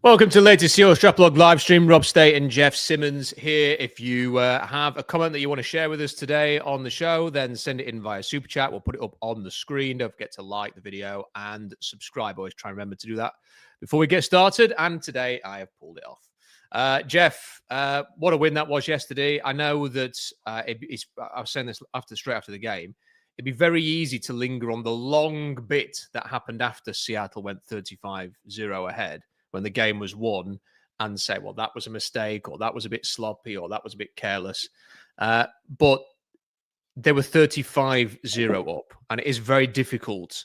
Welcome to the latest Seahawks Draft Blog live stream. Rob Staton, Jeff Simmons here. If you have a comment that you want to share with us today on the show, then send it in via Super Chat. We'll put it up on the screen. Don't forget to like the video and subscribe. Always try and remember to do that before we get started. And today I have pulled it off. Jeff, what a win that was yesterday. I know that I was saying this straight after the game. It'd be very easy to linger on the long bit that happened after Seattle went 35-0 ahead, when the game was won, and say, well, that was a mistake, or that was a bit sloppy, or that was a bit careless. But they were 35-0 up, and it is very difficult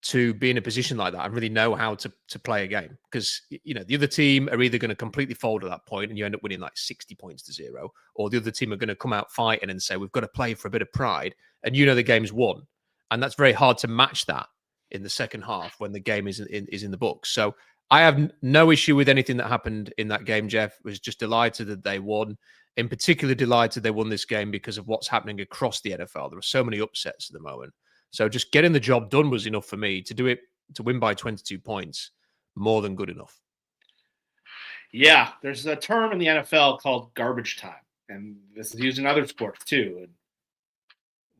to be in a position like that and really know how to play a game, because the other team are either going to completely fold at that point and you end up winning like 60 points to 0, or the other team are going to come out fighting and say, we've got to play for a bit of pride, and the game's won. And that's very hard to match that in the second half when the game is in the books. So I have no issue with anything that happened in that game, Jeff. Was just delighted that they won. In particular, delighted they won this game because of what's happening across the NFL. There are so many upsets at the moment. So just getting the job done was enough for me. To win by 22 points, more than good enough. Yeah, there's a term in the NFL called garbage time. And this is used in other sports too. And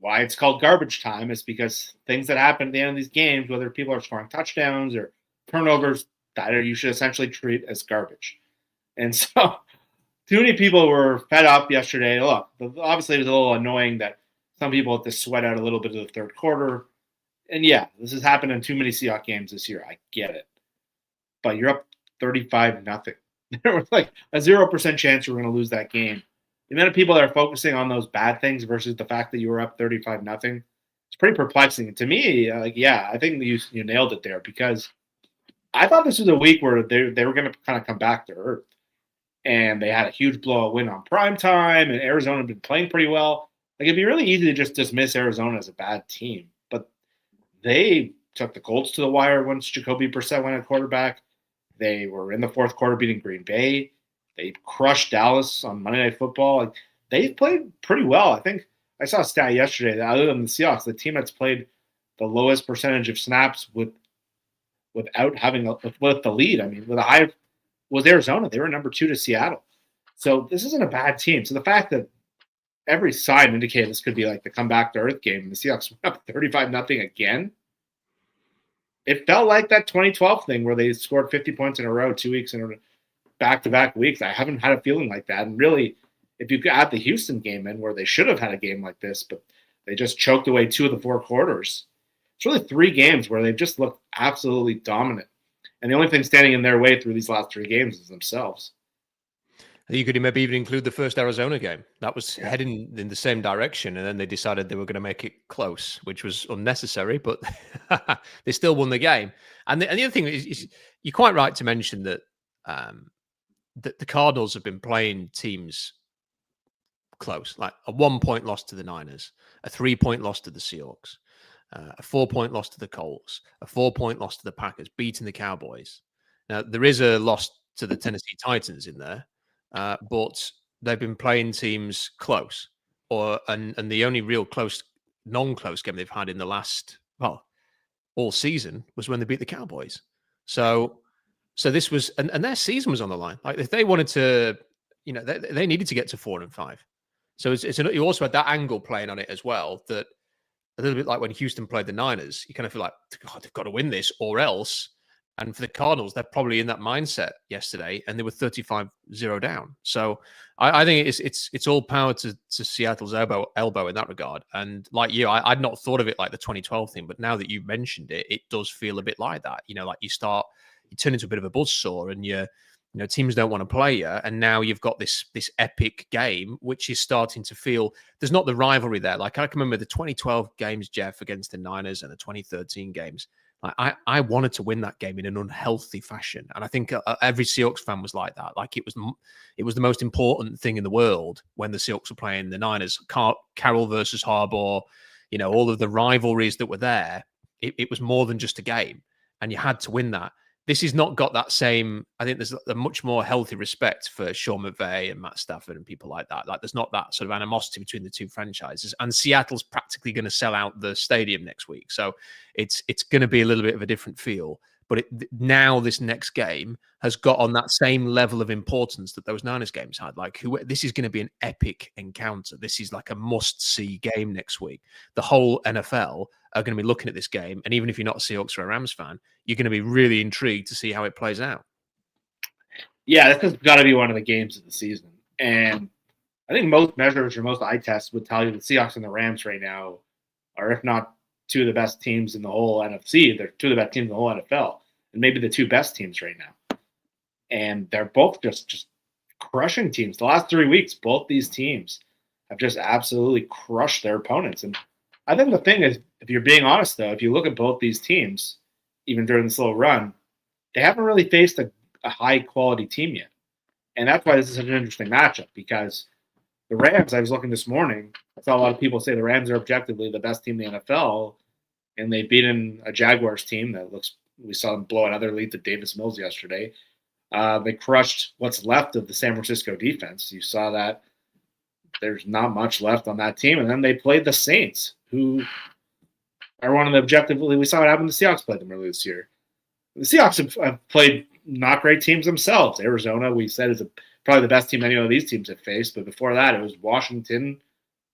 why it's called garbage time is because things that happen at the end of these games, whether people are scoring touchdowns or turnovers, that you should essentially treat as garbage. And so too many people were fed up yesterday. Look, obviously it was a little annoying that some people had to sweat out a little bit of the third quarter. And yeah, this has happened in too many Seahawks games this year. I get it. But you're up 35-0. There was like a 0% chance you were going to lose that game. The amount of people that are focusing on those bad things versus the fact that you were up 35-0, it's pretty perplexing. And to me, I think you nailed it there, because I thought this was a week where they were going to kind of come back to earth. And they had a huge blowout win on primetime, and Arizona had been playing pretty well. Like, it'd be really easy to just dismiss Arizona as a bad team. But they took the Colts to the wire once Jacoby Brissett went at quarterback. They were in the fourth quarter beating Green Bay. They crushed Dallas on Monday Night Football. Like, they've played pretty well. I think I saw a stat yesterday that other than the Seahawks, the team that's played the lowest percentage of snaps without having with the lead. I mean, with a high was Arizona. They were number 2 to Seattle. So this isn't a bad team. So the fact that every sign indicated this could be like the comeback to earth game, and the Seahawks went up 35-0 again, it felt like that 2012 thing where they scored 50 points in a row 2 weeks in a back-to-back weeks. I haven't had a feeling like that. And really, if you add the Houston game in, where they should have had a game like this, but they just choked away 2 of the 4 quarters, it's really 3 games where they've just looked absolutely dominant. And the only thing standing in their way through these last 3 games is themselves. You could maybe even include the first Arizona game. That was heading in the same direction, and then they decided they were going to make it close, which was unnecessary, but they still won the game. And the other thing is you're quite right to mention that the Cardinals have been playing teams close, like a 1-point loss to the Niners, a 3-point loss to the Seahawks, a 4-point loss to the Colts, a 4-point loss to the Packers, beating the Cowboys. Now, there is a loss to the Tennessee Titans in there, but they've been playing teams close, and the only real non-close game they've had in the last, all season was when they beat the Cowboys. So this was, and their season was on the line. Like, if they wanted to, they needed to get to 4-5. So you also had that angle playing on it as well, that a little bit like when Houston played the Niners, you kind of feel like, God, they've got to win this or else. And for the Cardinals, they're probably in that mindset yesterday, and they were 35-0 down. So I think it's all power to Seattle's elbow in that regard. And like you, I'd not thought of it like the 2012 thing, but now that you've mentioned it, it does feel a bit like that. Like you turn into a bit of a buzzsaw, and teams don't want to play you. And now you've got this epic game, which is starting to feel there's not the rivalry there. Like, I can remember the 2012 games, Jeff, against the Niners, and the 2013 games. I wanted to win that game in an unhealthy fashion, and I think every Seahawks fan was like that. Like, it was the most important thing in the world when the Seahawks were playing the Niners. Carroll versus Harbaugh, all of the rivalries that were there. It was more than just a game, and you had to win that. This has not got that same. I think there's a much more healthy respect for Sean McVay and Matt Stafford and people like that. Like, there's not that sort of animosity between the two franchises. And Seattle's practically going to sell out the stadium next week, so it's going to be a little bit of a different feel. But now this next game has got on that same level of importance that those Niners games had. Like, this is going to be an epic encounter. This is like a must-see game next week. The whole NFL are going to be looking at this game, and even if you're not a Seahawks or a Rams fan, you're going to be really intrigued to see how it plays out. Yeah, this has got to be one of the games of the season. And I think most measures or most eye tests would tell you the Seahawks and the Rams right now are, if not two of the best teams in the whole NFC, they're two of the best teams in the whole NFL, and maybe the two best teams right now. And they're both just crushing teams. The last 3 weeks, both these teams have just absolutely crushed their opponents. And I think the thing is, if you're being honest, though, if you look at both these teams, even during this little run, they haven't really faced a high-quality team yet. And that's why this is such an interesting matchup, because the Rams, I was looking this morning, I saw a lot of people say the Rams are objectively the best team in the NFL, and they've beaten a Jaguars team that looks, we saw them blow another lead to Davis Mills yesterday. They crushed what's left of the San Francisco defense. You saw that there's not much left on that team. And then they played the Saints, who are one of the objectively, we saw what happened. The Seahawks played them earlier this year. The Seahawks have played not great teams themselves. Arizona, we said, is probably the best team any of these teams have faced. But before that, it was Washington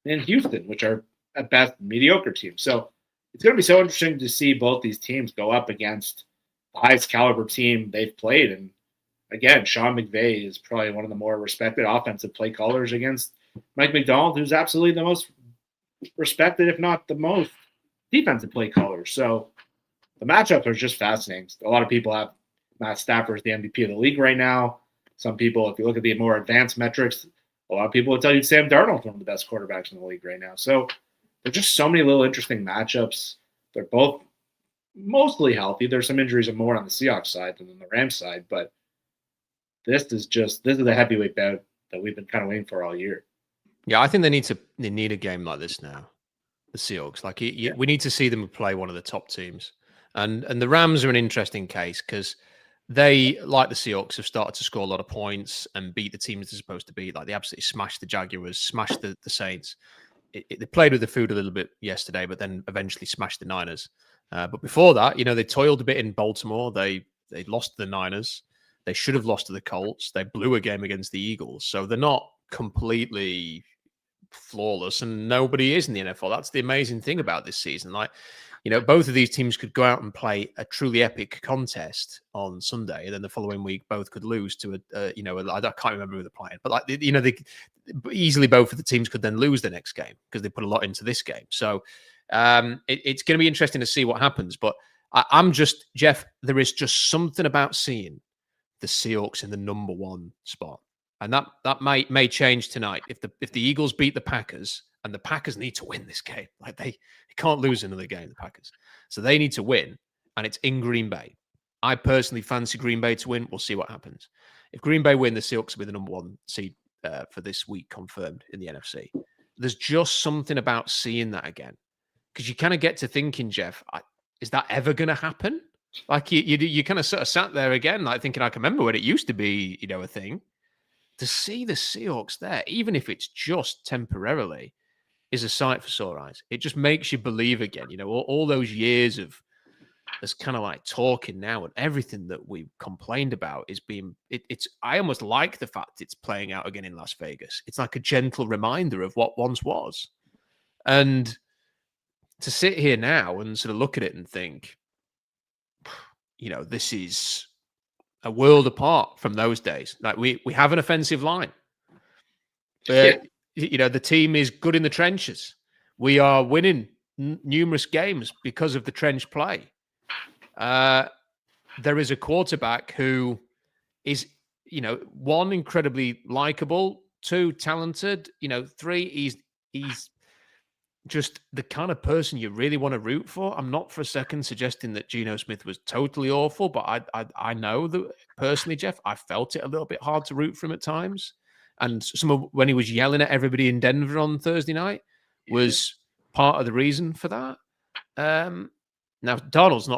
and Houston, which are at best mediocre teams. So it's going to be so interesting to see both these teams go up against the highest caliber team they've played. And again, Sean McVay is probably one of the more respected offensive play callers against Mike McDonald, who's absolutely the most respected, if not the most, defensive play caller. So the matchups are just fascinating. A lot of people have Matt Stafford as the MVP of the league right now. Some people, if you look at the more advanced metrics, a lot of people will tell you Sam Darnold is one of the best quarterbacks in the league right now. So there's just so many little interesting matchups. They're both mostly healthy. There's some injuries more on the Seahawks side than on the Rams side, but this is the heavyweight bout that we've been kind of waiting for all year. Yeah, I think they need a game like this now. The Seahawks, we need to see them play one of the top teams, and the Rams are an interesting case because they, like the Seahawks, have started to score a lot of points and beat the teams they're supposed to beat. Like they absolutely smashed the Jaguars, smashed the Saints. They played with the food a little bit yesterday, but then eventually smashed the Niners. But before that, they toiled a bit in Baltimore. They lost to the Niners. They should have lost to the Colts. They blew a game against the Eagles. So they're not completely flawless, and nobody is in the NFL. That's the amazing thing about this season. Both of these teams could go out and play a truly epic contest on Sunday, and then the following week both could lose to I can't remember who they're playing, but they easily both of the teams could then lose the next game because they put a lot into this game. So it's going to be interesting to see what happens. But I'm just, Jeff, there is just something about seeing the Seahawks in the number one spot, and that may change tonight if the Eagles beat the Packers. And the Packers need to win this game. They can't lose another game, the Packers. So they need to win, and it's in Green Bay. I personally fancy Green Bay to win. We'll see what happens. If Green Bay win, the Seahawks will be the number one seed for this week, confirmed in the NFC. There's just something about seeing that again. Because you kind of get to thinking, Jeff, is that ever going to happen? You kind of sort of sat there again, thinking, I can remember when it used to be, a thing. To see the Seahawks there, even if it's just temporarily, is a sight for sore eyes. It just makes you believe again. All those years of this kind of talking now, and everything that we complained about is being. I almost like the fact it's playing out again in Las Vegas. It's like a gentle reminder of what once was, and to sit here now and sort of look at it and think, this is a world apart from those days. We have an offensive line. The team is good in the trenches. We are winning numerous games because of the trench play. There is a quarterback who is, one, incredibly likable, two, talented, three, he's just the kind of person you really want to root for. I'm not for a second suggesting that Geno Smith was totally awful, but I know that personally, Jeff, I felt it a little bit hard to root for him at times. And when he was yelling at everybody in Denver on Thursday night was part of the reason for that. Now, Darnold's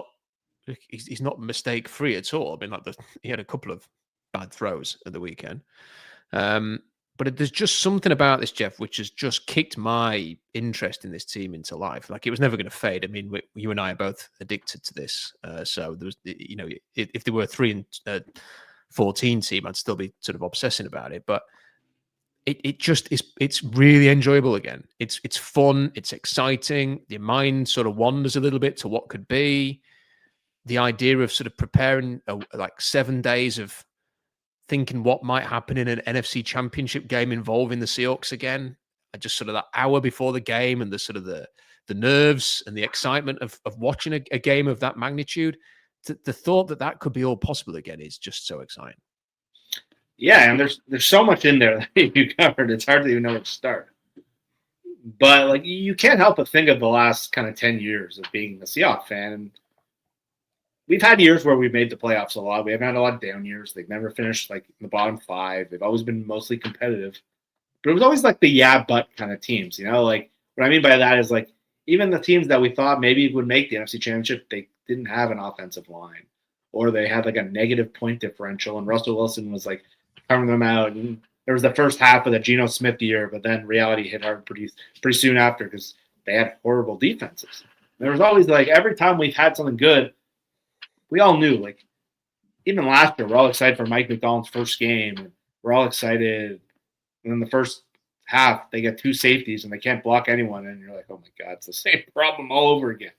he's not mistake free at all. I mean, he had a couple of bad throws at the weekend. But But there's just something about this, Jeff, which has just kicked my interest in this team into life. Like, it was never going to fade. I mean, you and I are both addicted to this. So there was, if there were 3-14 team, I'd still be sort of obsessing about it. But it just is. It's really enjoyable again. It's fun. It's exciting. Your mind sort of wanders a little bit to what could be. The idea of sort of preparing like 7 days of thinking what might happen in an NFC Championship game involving the Seahawks again, and just sort of that hour before the game, and the sort of the nerves and the excitement of watching a game of that magnitude. The thought that could be all possible again is just so exciting. Yeah, and there's so much in there that you covered. It's hard to even know where to start. But like, you can't help but think of the last kind of 10 years of being a Seahawks fan. And we've had years where we've made the playoffs a lot. We haven't had a lot of down years. They've never finished like in the bottom 5. They've always been mostly competitive. But it was always like the yeah, but kind of teams, Like, what I mean by that is, like, even the teams that we thought maybe would make the NFC Championship, they didn't have an offensive line, or they had like a negative point differential, and Russell Wilson was like covering them out. And there was the first half of the Geno Smith year, but then reality hit hard pretty soon after, because they had horrible defenses. There was always, like, every time we've had something good, we all knew, like, even last year, we're all excited for Mike McDonald's first game. And we're all excited. And then the first half, they get 2 safeties and they can't block anyone. And you're like, oh my God, it's the same problem all over again.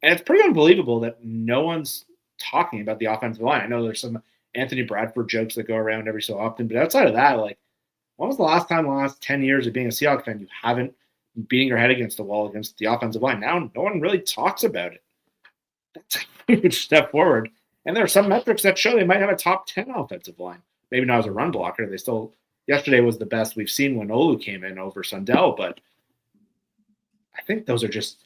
And it's pretty unbelievable that no one's talking about the offensive line. I know there's some Anthony Bradford jokes that go around every so often, but outside of that, like, when was the last time, the last 10 years of being a Seahawks fan, you haven't been beating your head against the wall against the offensive line? Now, no one really talks about it. That's a huge step forward. And there are some metrics that show they might have a top 10 offensive line. Maybe not as a run blocker. They still, yesterday was the best we've seen when Olu came in over Sundell, but I think those are just,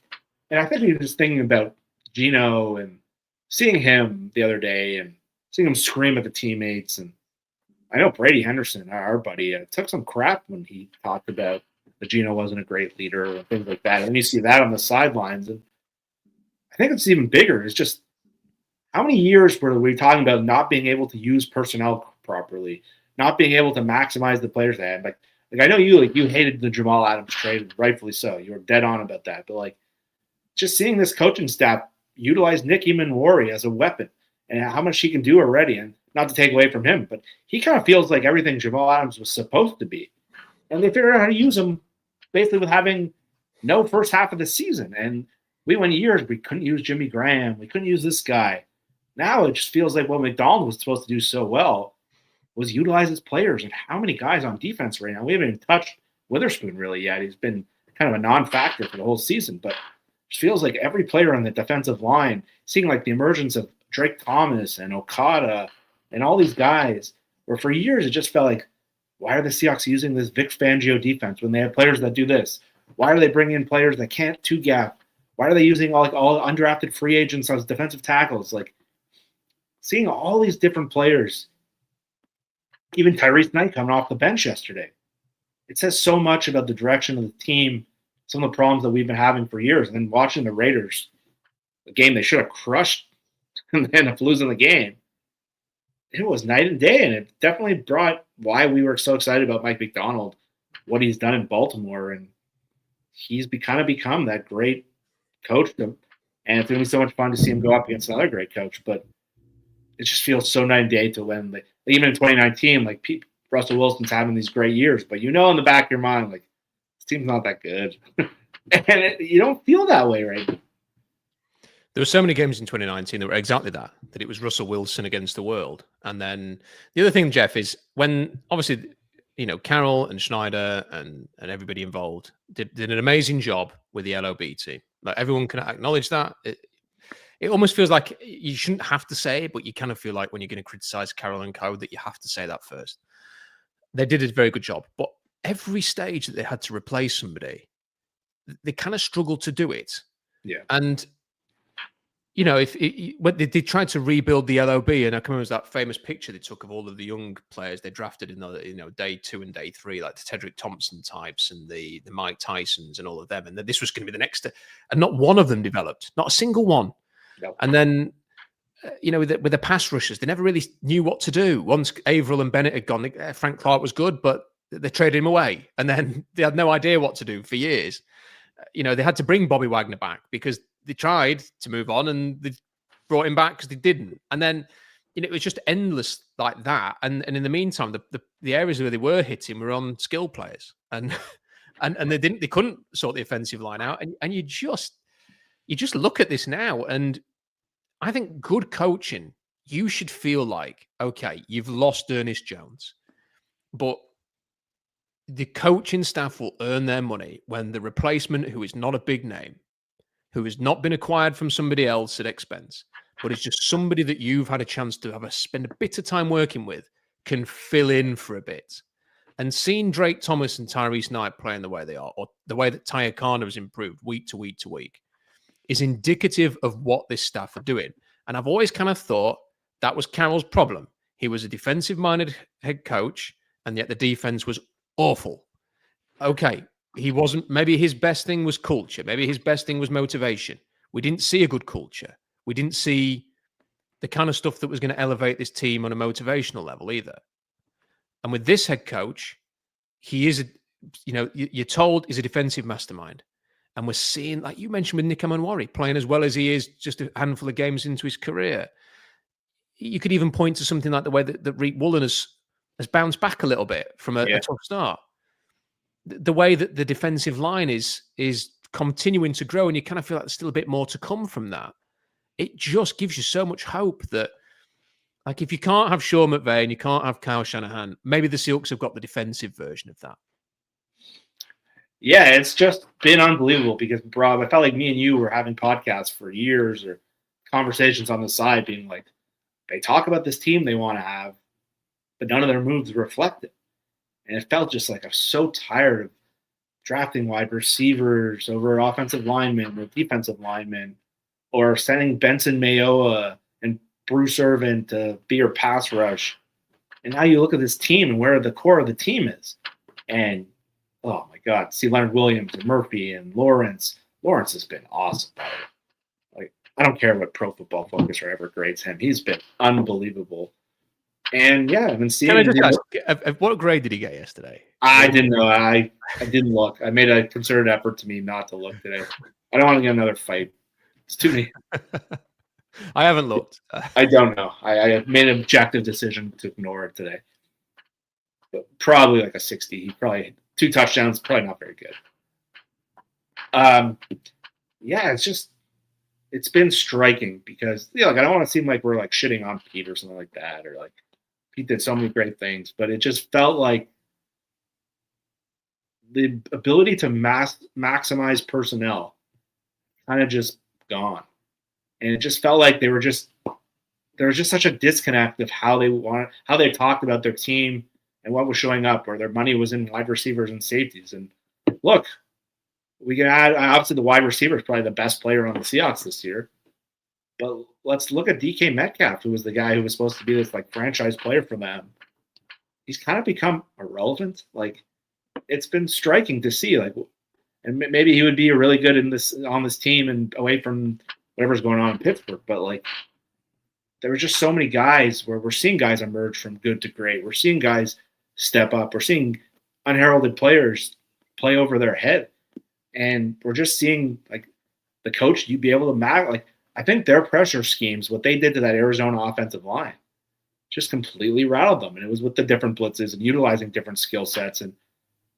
and I think we were just thinking about Geno and seeing him the other day and seeing him scream at the teammates. And I know Brady Henderson, our buddy, took some crap when he talked about that Geno wasn't a great leader and things like that. And then you see that on the sidelines. And I think it's even bigger. It's just, how many years were we talking about not being able to use personnel properly, not being able to maximize the players they had? Like I know you hated the Jamal Adams trade, rightfully so. You were dead on about that. But like, just seeing this coaching staff utilize Nick Emanwari as a weapon and how much he can do already, and not to take away from him, but he kind of feels like everything Jamal Adams was supposed to be. And they figured out how to use him basically with having no first half of the season. And we went years, we couldn't use Jimmy Graham. We couldn't use this guy. Now it just feels like what McDonald was supposed to do so well was utilize his players. And how many guys on defense right now? We haven't even touched Witherspoon really yet. He's been kind of a non-factor for the whole season, but it feels like every player on the defensive line, seeing like the emergence of Drake Thomas and Okada and all these guys, where for years it just felt like, why are the Seahawks using this Vic Fangio defense when they have players that do this? Why are they bringing in players that can't two-gap? Why are they using all undrafted free agents as defensive tackles? Like, seeing all these different players, even Tyrese Knight coming off the bench yesterday, it says so much about the direction of the team, some of the problems that we've been having for years. And then watching the Raiders, a game they should have crushed and then end up losing the game, it was night and day. And it definitely brought why we were so excited about Mike McDonald, what he's done in Baltimore. And he's kind of become that great coach. And it's going to be so much fun to see him go up against another great coach. But it just feels so night and day to when, like, even in 2019, like, Russell Wilson's having these great years, but in the back of your mind, like, this team's not that good. And you don't feel that way right now. There were so many games in 2019 that were exactly that it was Russell Wilson against the world. And then the other thing, Jeff, is when obviously, Carroll and Schneider and everybody involved did an amazing job with the LOB team. Like, everyone can acknowledge that. It almost feels like you shouldn't have to say it, but you kind of feel like when you're going to criticize Carroll and Co that you have to say that first. They did a very good job, but every stage that they had to replace somebody, they kind of struggled to do it. Yeah. And, when they tried to rebuild the LOB, and I can remember that famous picture they took of all of the young players they drafted in day 2 and day 3, like the Tedrick Thompson types and the Mike Tysons and all of them. And that this was going to be the next, and not one of them developed, not a single one. Nope. And then, with the pass rushers, they never really knew what to do. Once Averill and Bennett had gone, Frank Clark was good, but they traded him away, and then they had no idea what to do for years. They had to bring Bobby Wagner back because they tried to move on, and they brought him back because they didn't. And then, it was just endless like that. And in the meantime, the areas where they were hitting were on skill players, and and they couldn't sort the offensive line out. And you just look at this now, and I think good coaching, you should feel like, okay, you've lost Ernest Jones, but the coaching staff will earn their money when the replacement, who is not a big name, who has not been acquired from somebody else at expense, but is just somebody that you've had a chance to spend a bit of time working with, can fill in for a bit. And seeing Drake Thomas and Tyrese Knight playing the way they are, or the way that Taya Khan has improved week to week to week, is indicative of what this staff are doing. And I've always kind of thought that was Carroll's problem. He was a defensive-minded head coach, and yet the defense was awful. Okay, he wasn't. Maybe his best thing was culture. Maybe his best thing was motivation. We didn't see a good culture. We didn't see the kind of stuff that was going to elevate this team on a motivational level either. And with this head coach, he is, you're told he's a defensive mastermind. And we're seeing, like you mentioned with Nick Amanwari, playing as well as he is just a handful of games into his career. You could even point to something like the way that Reek Woolen has bounced back a little bit from a tough start. The way that the defensive line is continuing to grow, and you kind of feel like there's still a bit more to come from that. It just gives you so much hope that, like, if you can't have Sean McVay and you can't have Kyle Shanahan, maybe the Seahawks have got the defensive version of that. Yeah, it's just been unbelievable because, Rob, I felt like me and you were having podcasts for years or conversations on the side being like, they talk about this team they want to have, but none of their moves reflect it. And it felt just like I'm so tired of drafting wide receivers over offensive linemen or defensive linemen, or sending Benson Mayoa and Bruce Irvin to be your pass rush. And now you look at this team and where the core of the team is. And, oh, my God, see Leonard Williams and Murphy and Lawrence. Lawrence has been awesome. Like, I don't care what Pro Football Focus or ever grades him. He's been unbelievable. And, yeah, I've been seeing. Can I just ask, what grade did he get yesterday? I didn't know. I didn't look. I made a concerted effort to me not to look today. I don't want to get another fight. It's too many. I haven't looked. I don't know. I made an objective decision to ignore it today. But probably like a 60. He probably 2 touchdowns. Probably not very good. Yeah, it's been striking because I don't want to seem like we're like shitting on Pete or something like that, or like Pete did so many great things, but it just felt like the ability to maximize personnel kind of just gone. And it just felt like there was just such a disconnect of how they talked about their team and what was showing up, where their money was in wide receivers and safeties. And look, we can add, obviously the wide receiver is probably the best player on the Seahawks this year, but let's look at DK Metcalf, who was the guy who was supposed to be this like franchise player for them. He's kind of become irrelevant. Like, it's been striking to see, like, and maybe he would be really good on this team and away from whatever's going on in Pittsburgh. But like, there were just so many guys where we're seeing guys emerge from good to great. We're seeing guys step up. We're seeing unheralded players play over their head, and we're just seeing like the coach, you'd be able to like. I think their pressure schemes, what they did to that Arizona offensive line, just completely rattled them. And it was with the different blitzes and utilizing different skill sets. And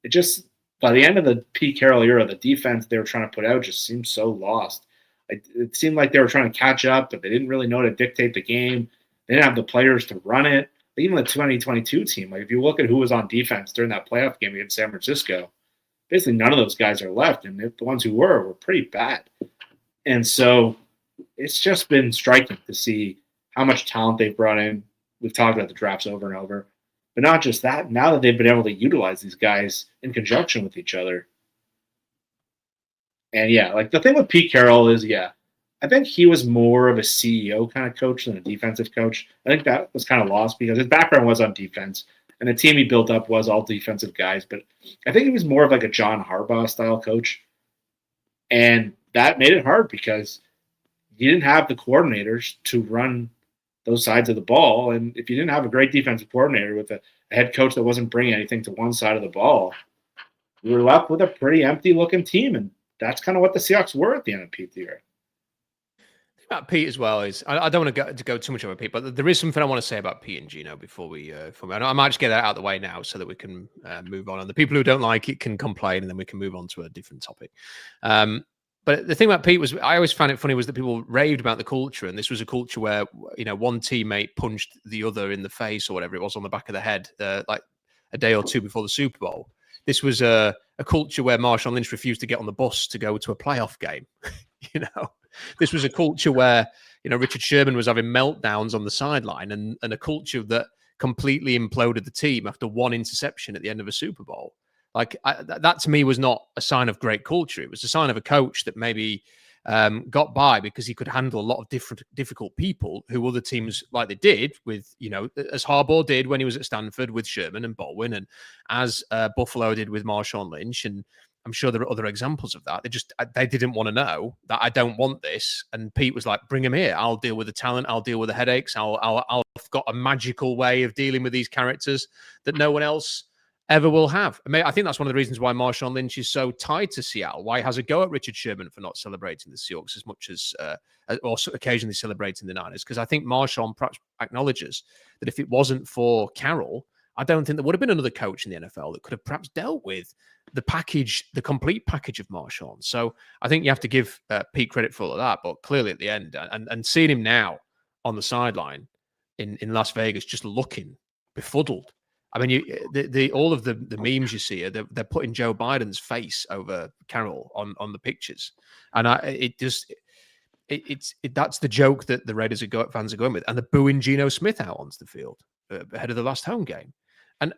it just, by the end of the Pete Carroll era, the defense they were trying to put out just seemed so lost. It seemed like they were trying to catch up, but they didn't really know how to dictate the game. They didn't have the players to run it. Even the 2022 team, like if you look at who was on defense during that playoff game against San Francisco, basically none of those guys are left. And the ones who were pretty bad. And so it's just been striking to see how much talent they've brought in. We've talked about the drafts over and over. But not just that, now that they've been able to utilize these guys in conjunction with each other. And yeah, like the thing with Pete Carroll is, I think he was more of a CEO kind of coach than a defensive coach. I think that was kind of lost because his background was on defense, and the team he built up was all defensive guys. But I think he was more of like a John Harbaugh style coach. And that made it hard because he didn't have the coordinators to run those sides of the ball. And if you didn't have a great defensive coordinator with a head coach that wasn't bringing anything to one side of the ball, we were left with a pretty empty-looking team. And that's kind of what the Seahawks were at the end of Pete the year. About Pete as well is I don't want to go too much over Pete, but there is something I want to say about Pete and Gino before we I might just get that out of the way now so that we can move on. And the people who don't like it can complain, and then we can move on to a different topic. But the thing about Pete was, I always found it funny, was that people raved about the culture, and this was a culture where one teammate punched the other in the face or whatever it was on the back of the head, like a day or two before the Super Bowl. This was a culture where Marshawn Lynch refused to get on the bus to go to a playoff game. This was a culture where, Richard Sherman was having meltdowns on the sideline, and a culture that completely imploded the team after one interception at the end of a Super Bowl. Like that to me was not a sign of great culture. It was a sign of a coach that maybe got by because he could handle a lot of difficult people who other teams, like they did with, as Harbaugh did when he was at Stanford with Sherman and Baldwin, and as Buffalo did with Marshawn Lynch. And I'm sure there are other examples of that. They didn't want to know that I don't want this. And Pete was like, bring him here. I'll deal with the talent. I'll deal with the headaches. I've got a magical way of dealing with these characters that no one else ever will have. I think that's one of the reasons why Marshawn Lynch is so tied to Seattle, why he has a go at Richard Sherman for not celebrating the Seahawks as much as, or occasionally celebrating the Niners, because I think Marshawn perhaps acknowledges that if it wasn't for Carroll, I don't think there would have been another coach in the NFL that could have perhaps dealt with the complete package of Marshawn. So I think you have to give Pete credit for all of that, but clearly at the end, and seeing him now on the sideline in Las Vegas, just looking befuddled. I mean, all of the memes you see, they're putting Joe Biden's face over Carroll on the pictures, and that's the joke that the Raiders fans are going with, and they're booing Geno Smith out onto the field ahead of the last home game. And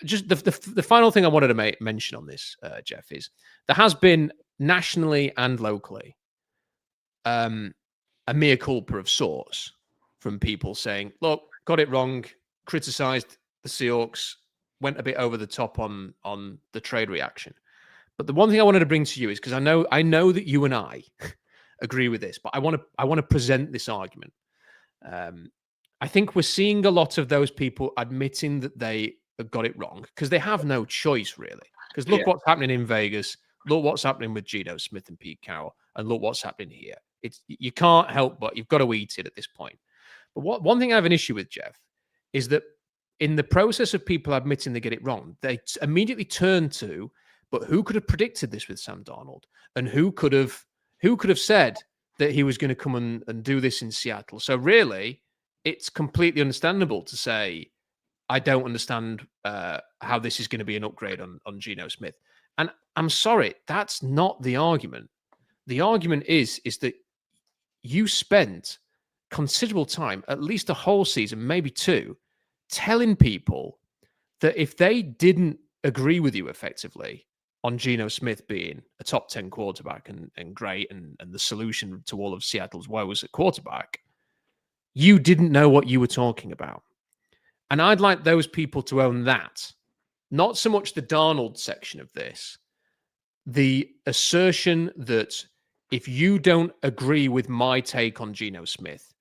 just the final thing I wanted to mention on this, Jeff, is there has been nationally and locally a mea culpa of sorts from people saying, "Look, got it wrong," criticised the Seahawks, went a bit over the top on the trade reaction. But the one thing I wanted to bring to you is, because I know that you and I agree with this, but I want to present this argument. I think we're seeing a lot of those people admitting that they got it wrong because they have no choice, really. Because look what's happening in Vegas, look what's happening with Geno Smith and Pete Carroll, and look what's happening here. You can't help but you've got to eat it at this point. But one thing I have an issue with, Jeff, is that in the process of people admitting they get it wrong, they immediately turn to, but who could have predicted this with Sam Darnold? And who could have said that he was going to come and do this in Seattle? So really, it's completely understandable to say, I don't understand how this is going to be an upgrade on Geno Smith. And I'm sorry, that's not the argument. The argument is that you spent considerable time, at least a whole season, maybe two, telling people that if they didn't agree with you effectively on Geno Smith being a top 10 quarterback and great and the solution to all of Seattle's woes at quarterback, you didn't know what you were talking about. And I'd like those people to own that. Not so much the Darnold section of this, the assertion that if you don't agree with my take on Geno Smith,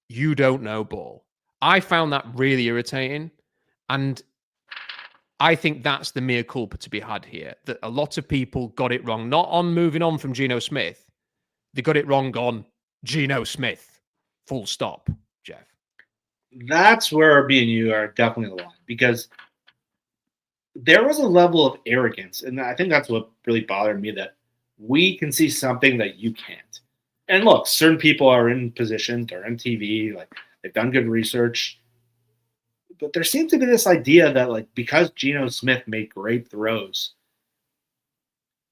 you don't know ball. I found that really irritating. And I think that's the mea culpa to be had here, that a lot of people got it wrong, not on moving on from Geno Smith. They got it wrong on Geno Smith. Full stop, Jeff. That's where me and you are definitely aligned, because there was a level of arrogance. And I think that's what really bothered me, that we can see something that you can't. And look, certain people are in positions, they're on TV, like they've done good research. But there seems to be this idea that, like, because Geno Smith made great throws,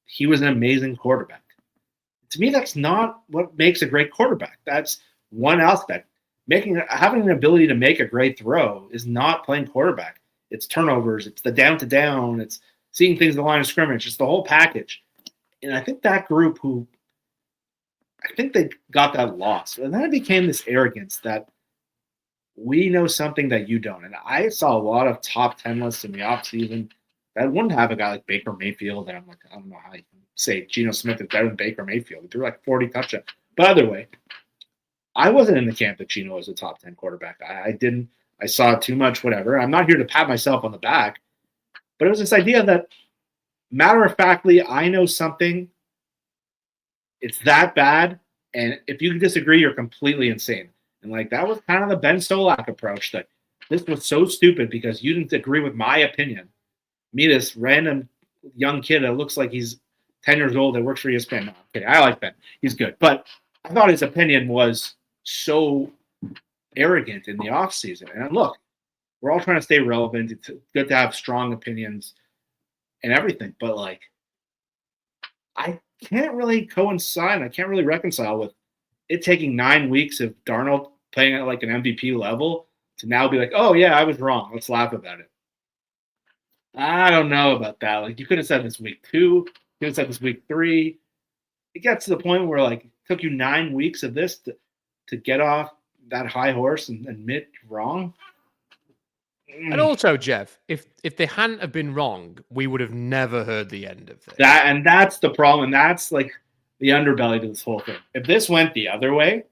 he was an amazing quarterback. To me, that's not what makes a great quarterback. That's one aspect. Having an ability to make a great throw is not playing quarterback. It's turnovers. It's the down to down. It's seeing things in the line of scrimmage. It's the whole package. And I think that group I think they got that lost. And then it became this arrogance that we know something that you don't. And I saw a lot of top 10 lists in the offseason that wouldn't have a guy like Baker Mayfield. And I'm like, I don't know how you can say Geno Smith is better than Baker Mayfield. He threw like 40 touchdowns. By the way, I wasn't in the camp that Geno was a top 10 quarterback. I didn't. I saw too much, whatever. I'm not here to pat myself on the back, but it was this idea that, matter of factly, I know something. It's that bad, and if you disagree, you're completely insane. And like that was kind of the Ben Solak approach, that this was so stupid because you didn't agree with my opinion. Me, this random young kid that looks like he's 10 years old that works for ESPN. No, I'm kidding. I like Ben. He's good. But I thought his opinion was so arrogant in the offseason. And look, we're all trying to stay relevant. It's good to have strong opinions and everything. But, like, I can't really coincide. I can't really reconcile with it taking 9 weeks of Darnold playing at, like, an MVP level to now be like, oh, yeah, I was wrong. Let's laugh about it. I don't know about that. Like, you could have said this week 2. You could have said this week 3. It gets to the point where, like, it took you 9 weeks of this to get off that high horse and admit wrong. And also, Jeff, if they hadn't have been wrong, we would have never heard the end of this. That's the problem. And that's, like, the underbelly to this whole thing. If this went the other way,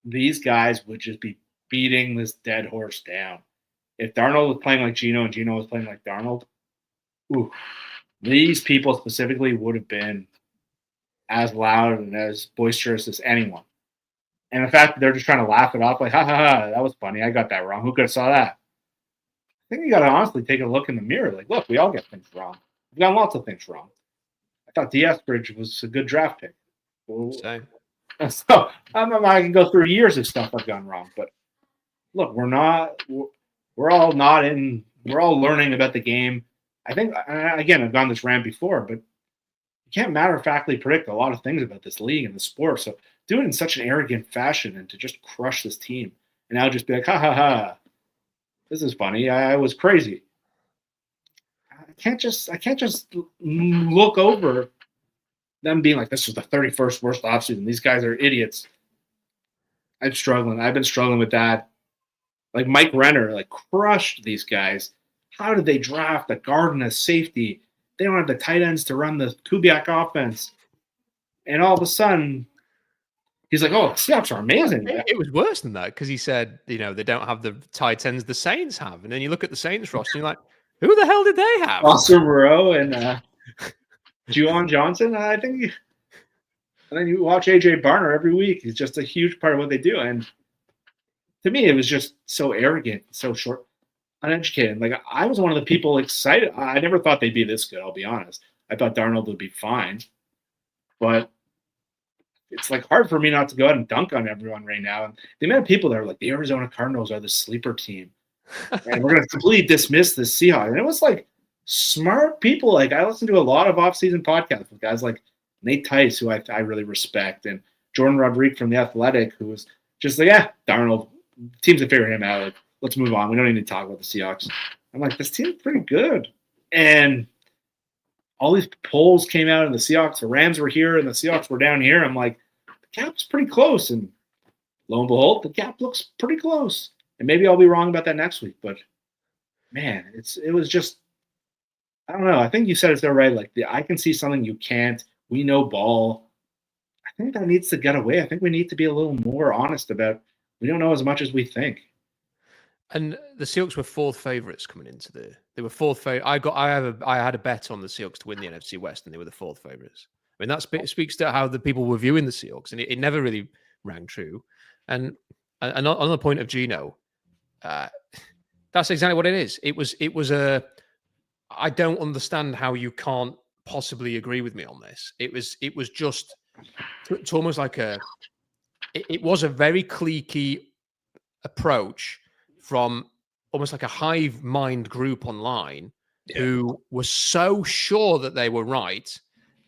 these guys would just be beating this dead horse down. If Darnold was playing like Geno and Geno was playing like Darnold, these people specifically would have been as loud and as boisterous as anyone. And the fact that they're just trying to laugh it off, like, ha, ha, ha, that was funny. I got that wrong. Who could have saw that? I think you got to honestly take a look in the mirror. Like, look, we all get things wrong. We've got lots of things wrong. I thought Bridge was a good draft pick. Same. So I can go through years of stuff I've gone wrong. But look, we're all learning about the game. I think, again, I've gone this rant before, but you can't matter-of-factly predict a lot of things about this league and the sport. So do it in such an arrogant fashion and to just crush this team. And now just be like, ha, ha, ha, this is funny. I was crazy. I can't just look over them being like, this was the 31st worst offseason. These guys are idiots. I've been struggling with that. Like Mike Renner, like, crushed these guys. How did they draft a guard and a safety? They don't have the tight ends to run the Kubiak offense. And all of a sudden, he's like, oh, Seahawks are amazing. It was worse than that because he said, they don't have the tight ends the Saints have. And then you look at the Saints roster and you're like, who the hell did they have? Austin Moreau and Juwan Johnson, I think. And then you watch AJ Barner every week. He's just a huge part of what they do. And to me, it was just so arrogant, so short, uneducated. Like, I was one of the people excited. I never thought they'd be this good, I'll be honest. I thought Darnold would be fine. But it's, like, hard for me not to go ahead and dunk on everyone right now. And the amount of people that are like, the Arizona Cardinals are the sleeper team. And we're going to completely dismiss the Seahawks. And it was, like, smart people. Like, I listened to a lot of off-season podcasts with guys like Nate Tice, who I really respect, and Jordan Rodriguez from The Athletic, who was just like, Darnold, teams have figured him out. Like, let's move on. We don't need to talk about the Seahawks. I'm like, this team's pretty good. And all these polls came out, and the Rams were here, and the Seahawks were down here. I'm like, the gap's pretty close. And lo and behold, the gap looks pretty close. And maybe I'll be wrong about that next week. But, man, it was just, I don't know. I think you said it there right. Like, I can see something you can't. We know ball. I think that needs to get away. I think we need to be a little more honest about, we don't know as much as we think. And the Seahawks were fourth favorites coming into they were fourth favorite. I had a bet on the Seahawks to win the NFC West, and they were the fourth favorites. I mean, that speaks to how the people were viewing the Seahawks, and it never really rang true. And on the point of Geno, that's exactly what it is. It was a. I don't understand how you can't possibly agree with me on this. It was just. It's almost like it was a very cliquey approach from almost like a hive mind group online who were so sure that they were right,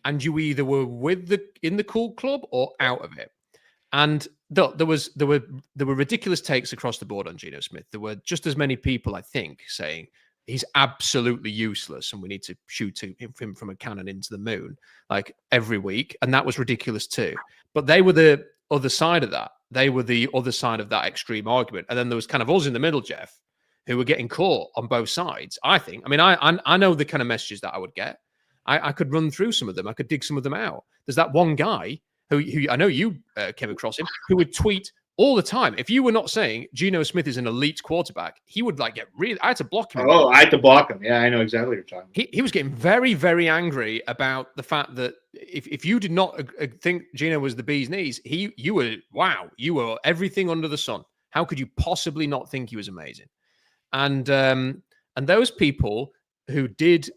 and you either were in the cool club or out of it. And there were ridiculous takes across the board on Geno Smith. There were just as many people, I think, saying he's absolutely useless and we need to shoot him from a cannon into the moon, like, every week. And that was ridiculous too. But they were the other side of that. They were the other side of that extreme argument. And then there was kind of us in the middle, Jeff, who were getting caught on both sides, I think. I mean, I know the kind of messages that I would get. I could run through some of them. I could dig some of them out. There's that one guy, who I know you came across him, who would tweet all the time. If you were not saying Geno Smith is an elite quarterback, he would like get really. I had to block him. Oh, I had to block him. Yeah, I know exactly what you're talking about. He was getting very, very angry about the fact that if you did not think Geno was the bee's knees, you were everything under the sun. How could you possibly not think he was amazing? And those people who did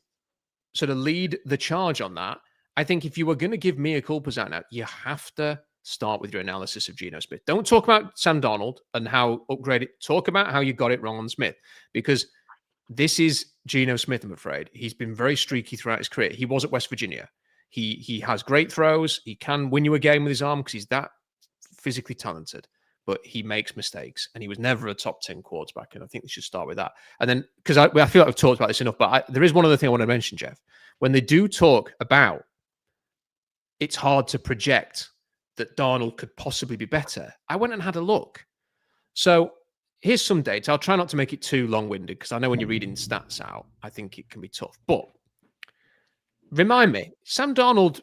sort of lead the charge on that, I think if you were going to give mea culpas out now, you have to start with your analysis of Geno Smith. Don't talk about Sam Darnold and how upgraded. Talk about how you got it wrong on Smith, because this is Geno Smith, I'm afraid. He's been very streaky throughout his career. He was at West Virginia. He has great throws. He can win you a game with his arm because he's that physically talented, but he makes mistakes, and he was never a top 10 quarterback. And I think we should start with that. And then, because I feel like I've talked about this enough, but there is one other thing I want to mention, Jeff. When they do talk about it's hard to project that Darnold could possibly be better, I went and had a look. So here's some data. I'll try not to make it too long-winded, because I know when you're reading stats out, I think it can be tough. But remind me, Sam Darnold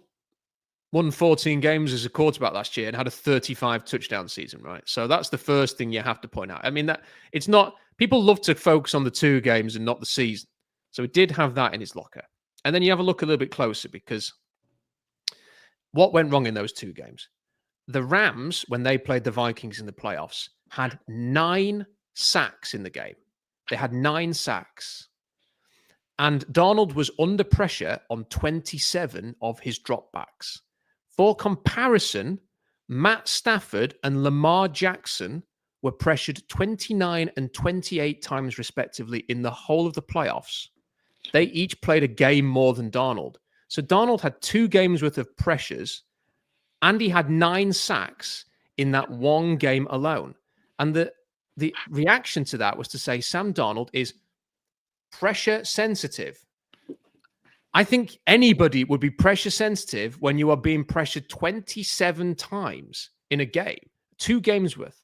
won 14 games as a quarterback last year and had a 35 touchdown season, right? So that's the first thing you have to point out. I mean, that it's not, people love to focus on the 2 games and not the season. So he did have that in his locker. And then you have a look a little bit closer, because what went wrong in those 2 games? The Rams, when they played the Vikings in the playoffs, had 9 sacks in the game. They had 9 sacks. And Darnold was under pressure on 27 of his dropbacks. For comparison, Matt Stafford and Lamar Jackson were pressured 29 and 28 times respectively in the whole of the playoffs. They each played a game more than Darnold. So Darnold had 2 games worth of pressures, and he had 9 sacks in that one game alone. And the reaction to that was to say Sam Darnold is pressure sensitive. I think anybody would be pressure sensitive when you are being pressured 27 times in a game, 2 games worth.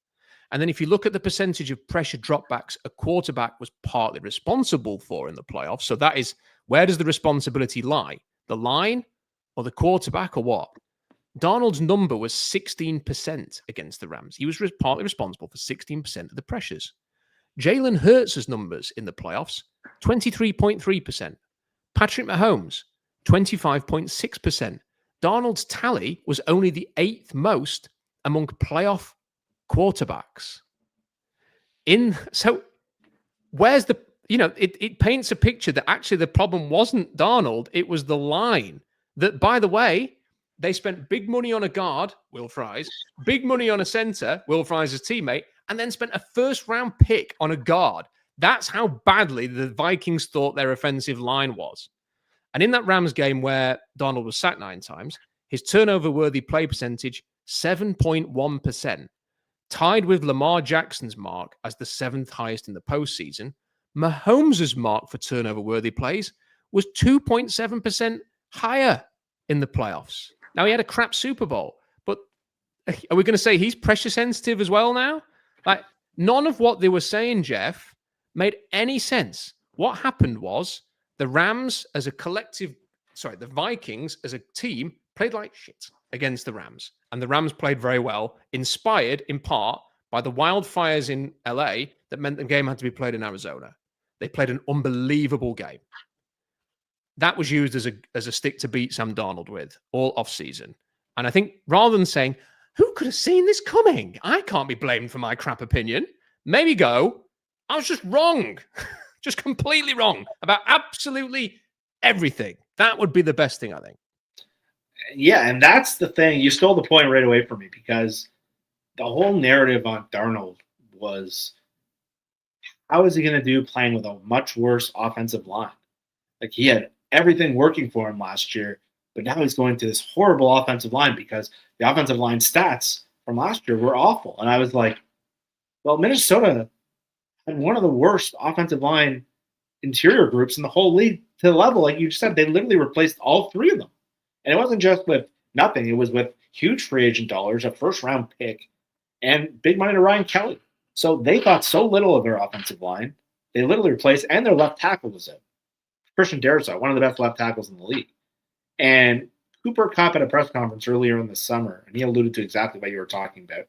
And then if you look at the percentage of pressure dropbacks a quarterback was partly responsible for in the playoffs, so that is, where does the responsibility lie? The line or the quarterback or what? Darnold's number was 16% against the Rams. He was partly responsible for 16% of the pressures. Jalen Hurts' numbers in the playoffs, 23.3%. Patrick Mahomes, 25.6%. Darnold's tally was only the 8th most among playoff quarterbacks. So where's the, it paints a picture that actually the problem wasn't Darnold, it was the line. That, by the way, they spent big money on a guard, Will Fries, big money on a center, Will Fries' teammate, and then spent a first-round pick on a guard. That's how badly the Vikings thought their offensive line was. And in that Rams game where Darnold was sacked 9 times, his turnover-worthy play percentage, 7.1%, tied with Lamar Jackson's mark as the 7th highest in the postseason. Mahomes' mark for turnover-worthy plays was 2.7% higher in the playoffs. Now, he had a crap Super Bowl, but are we going to say he's pressure sensitive as well now? Like, none of what they were saying, Jeff, made any sense. What happened was the Rams as a collective, the Vikings as a team played like shit against the Rams. And the Rams played very well, inspired in part by the wildfires in LA that meant the game had to be played in Arizona. They played an unbelievable game. That was used as a stick to beat Sam Darnold with all offseason. And I think rather than saying, who could have seen this coming? I can't be blamed for my crap opinion. Maybe go, I was just wrong. Just completely wrong about absolutely everything. That would be the best thing, I think. Yeah, and that's the thing. You stole the point right away from me, because the whole narrative on Darnold was, how is he going to do playing with a much worse offensive line? Like, he had everything working for him last year, but now he's going to this horrible offensive line because the offensive line stats from last year were awful. And I was like, well, Minnesota had one of the worst offensive line interior groups in the whole league to the level, like you just said, they literally replaced all 3 of them. And it wasn't just with nothing. It was with huge free agent dollars, a first-round pick, and big money to Ryan Kelly. So they thought so little of their offensive line. They literally replaced, and their left tackle was it. Christian Darrisaw, one of the best left tackles in the league. And Cooper Kupp at a press conference earlier in the summer, and he alluded to exactly what you were talking about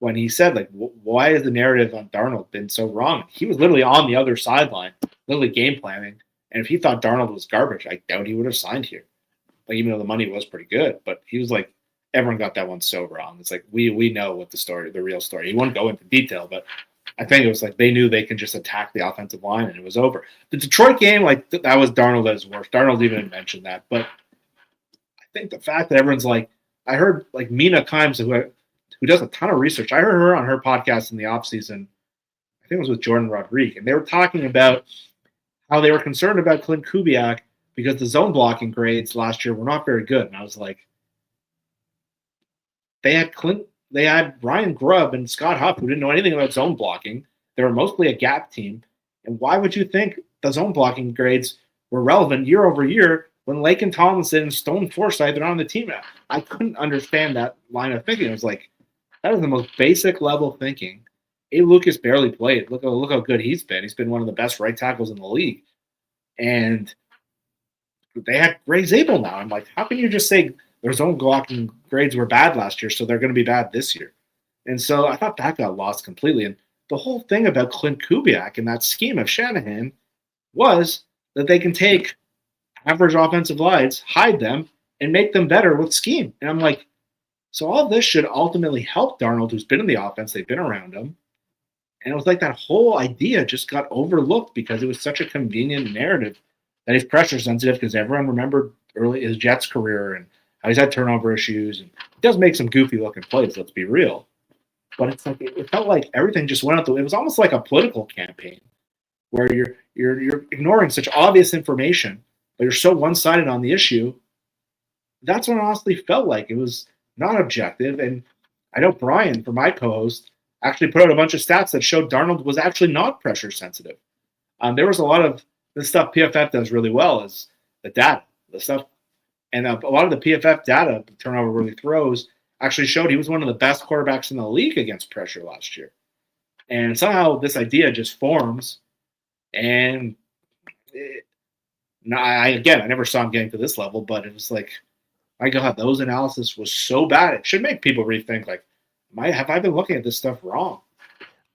when he said, like, why has the narrative on Darnold been so wrong? He was literally on the other sideline, literally game planning. And if he thought Darnold was garbage, I doubt he would have signed here. Like, even though the money was pretty good, but he was like, everyone got that one so wrong. It's like, we know what the real story. He won't go into detail, but I think it was like they knew they could just attack the offensive line and it was over. The Detroit game, like, that was Darnold at his worst. Darnold even mentioned that. But I think the fact that everyone's like, I heard like Mina Kimes, who does a ton of research. I heard her on her podcast in the offseason. I think it was with Jordan Rodriguez. And they were talking about how they were concerned about Clint Kubiak because the zone blocking grades last year were not very good. And I was like, they had Ryan Grubb and Scott Huff, who didn't know anything about zone blocking. They were mostly a gap team. And why would you think the zone blocking grades were relevant year over year when Laken Tomlinson and Stone Forsythe are on the team? I couldn't understand that line of thinking. It was like, that is the most basic level thinking. A. Lucas barely played. Look how good he's been. He's been one of the best right tackles in the league. And they had Ray Zabel now. I'm like, how can you just say their zone blocking grades were bad last year, so they're going to be bad this year? And so I thought that got lost completely. And the whole thing about Clint Kubiak and that scheme of Shanahan was that they can take average offensive lines, hide them, and make them better with scheme. And I'm like, so all this should ultimately help Darnold, who's been in the offense. They've been around him. And it was like that whole idea just got overlooked because it was such a convenient narrative that he's pressure sensitive because everyone remembered early his Jets career and how he's had turnover issues. And he does make some goofy looking plays, let's be real. But it's like it felt like everything just went out the way. It was almost like a political campaign where you're ignoring such obvious information, but you're so one-sided on the issue. That's what it honestly felt like. It was not objective. And I know Brian, for my co-host, actually put out a bunch of stats that showed Darnold was actually not pressure sensitive. There was a lot of the stuff PFF does really well is the data, the stuff. And a lot of the PFF data, turnover worthy throws, actually showed he was one of the best quarterbacks in the league against pressure last year. And somehow this idea just forms. And I never saw him getting to this level, but it was like, my God, those analysis was so bad. It should make people rethink, like, have I been looking at this stuff wrong?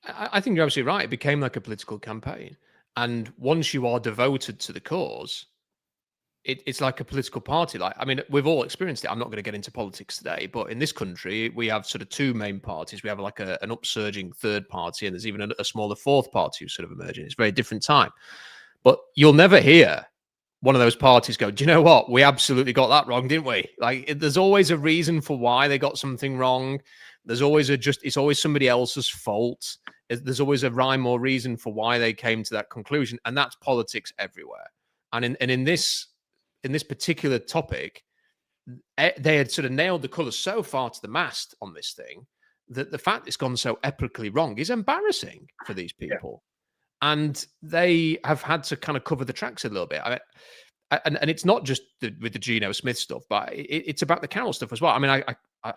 I think you're absolutely right. It became like a political campaign. And once you are devoted to the cause, it's like a political party. Like, I mean, we've all experienced it. I'm not going to get into politics today, but in this country, we have sort of two main parties. We have like an upsurging third party, and there's even a smaller fourth party who's sort of emerging. It's a very different time. But you'll never hear one of those parties go, do you know what? We absolutely got that wrong, didn't we? Like, there's always a reason for why they got something wrong. There's always it's always somebody else's fault. There's always a rhyme or reason for why they came to that conclusion. And that's politics everywhere. And in this particular topic, they had sort of nailed the colours so far to the mast on this thing that the fact it's gone so epically wrong is embarrassing for these people. Yeah. And they have had to kind of cover the tracks a little bit. And it's not just with the Geno Smith stuff, but it's about the Carroll stuff as well. I mean,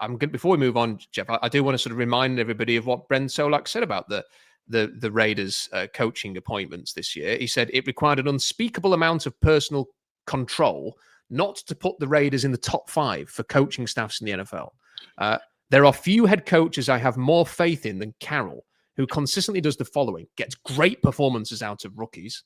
I'm good. Before we move on, Jeff, I do want to sort of remind everybody of what Brent Solak said about the Raiders coaching appointments this year. He said it required an unspeakable amount of personal control not to put the Raiders in the top 5 for coaching staffs in the NFL. There are few head coaches I have more faith in than Carroll, who consistently does the following: gets great performances out of rookies,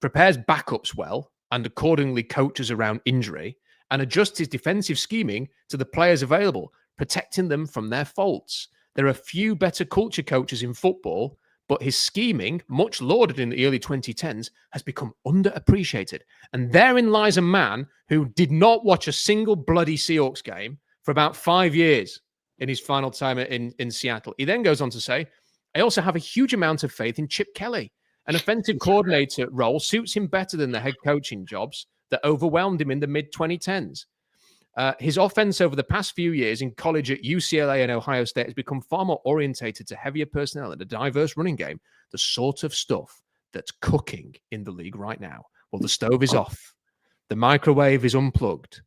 prepares backups well, and accordingly coaches around injury, and adjusts his defensive scheming to the players available, protecting them from their faults. There are few better culture coaches in football, but his scheming, much lauded in the early 2010s, has become underappreciated. And therein lies a man who did not watch a single bloody Seahawks game for about 5 years in his final time in Seattle. He then goes on to say, I also have a huge amount of faith in Chip Kelly. An offensive coordinator role suits him better than the head coaching jobs that overwhelmed him in the mid-2010s. His offense over the past few years in college at UCLA and Ohio State has become far more orientated to heavier personnel and a diverse running game, the sort of stuff that's cooking in the league right now. Well, the stove is off. The microwave is unplugged.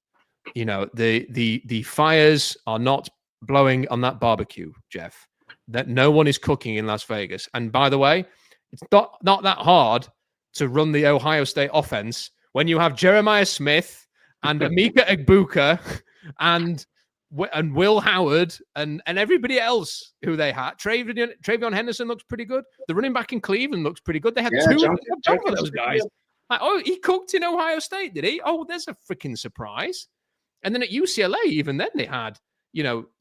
You know, the fires are not blowing on that barbecue, Jeff. That no one is cooking in Las Vegas. And by the way, it's not that hard to run the Ohio State offense when you have Jeremiah Smith and Emeka Egbuka and Will Howard and everybody else who they had. Travion Henderson looks pretty good. The running back in Cleveland looks pretty good. They had two of those guys. Like, oh, he cooked in Ohio State, did he? Oh, there's a freaking surprise. And then at UCLA, even then they had,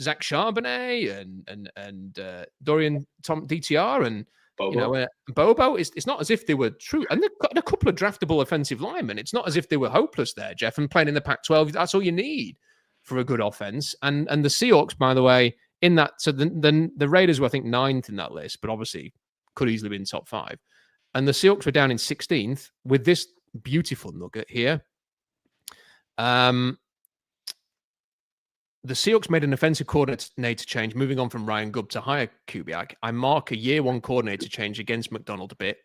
Zach Charbonnet and Dorian DTR and Bobo. Bobo. It's not as if they were true. And they've got a couple of draftable offensive linemen. It's not as if they were hopeless there, Jeff. And playing in the Pac-12, that's all you need for a good offense. And the Seahawks, by the way, in that, so the Raiders were, I think, 9th in that list, but obviously could easily be in top 5. And the Seahawks were down in 16th with this beautiful nugget here. The Seahawks made an offensive coordinator change, moving on from Ryan Grubb to hire Kubiak. I mark a year 1 coordinator change against McDonald a bit.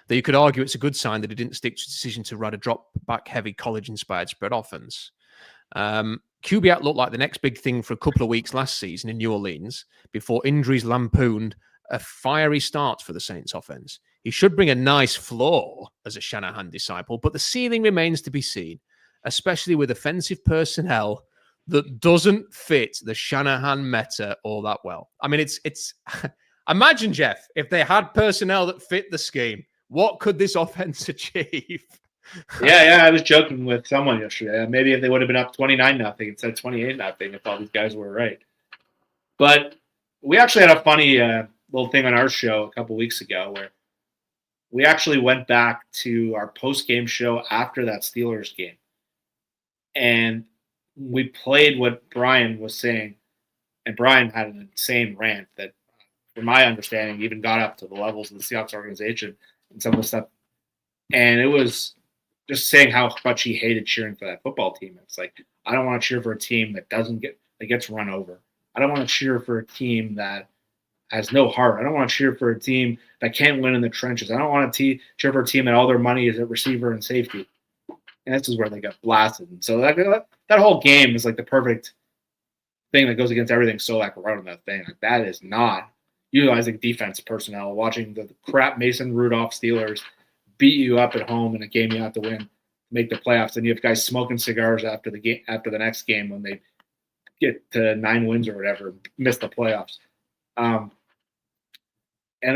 That you could argue it's a good sign that he didn't stick to the decision to run a drop-back heavy college-inspired spread offense. Kubiak looked like the next big thing for a couple of weeks last season in New Orleans before injuries lampooned a fiery start for the Saints offense. He should bring a nice floor as a Shanahan disciple, but the ceiling remains to be seen, especially with offensive personnel that doesn't fit the Shanahan meta all that well. I mean, it's imagine, Jeff, if they had personnel that fit the scheme, what could this offense achieve? Yeah, I was joking with someone yesterday. Maybe if they would have been up 29-0 instead of 28-0 if all these guys were right. But we actually had a funny little thing on our show a couple weeks ago where we actually went back to our post-game show after that Steelers game. And we played what Brian was saying. And Brian had an insane rant that, from my understanding, even got up to the levels of the Seahawks organization and some of the stuff. And it was just saying how much he hated cheering for that football team. It's like, I don't want to cheer for a team that gets run over. I don't want to cheer for a team that has no heart. I don't want to cheer for a team that can't win in the trenches. I don't want to cheer for a team that all their money is at receiver and safety. And this is where they got blasted. And so that whole game is like the perfect thing that goes against everything Solak wrote on that thing. Like, that is not utilizing defense personnel, watching the crap Mason Rudolph Steelers beat you up at home in a game you have to win, make the playoffs, and you have guys smoking cigars after the next game when they get to 9 wins or whatever, miss the playoffs. And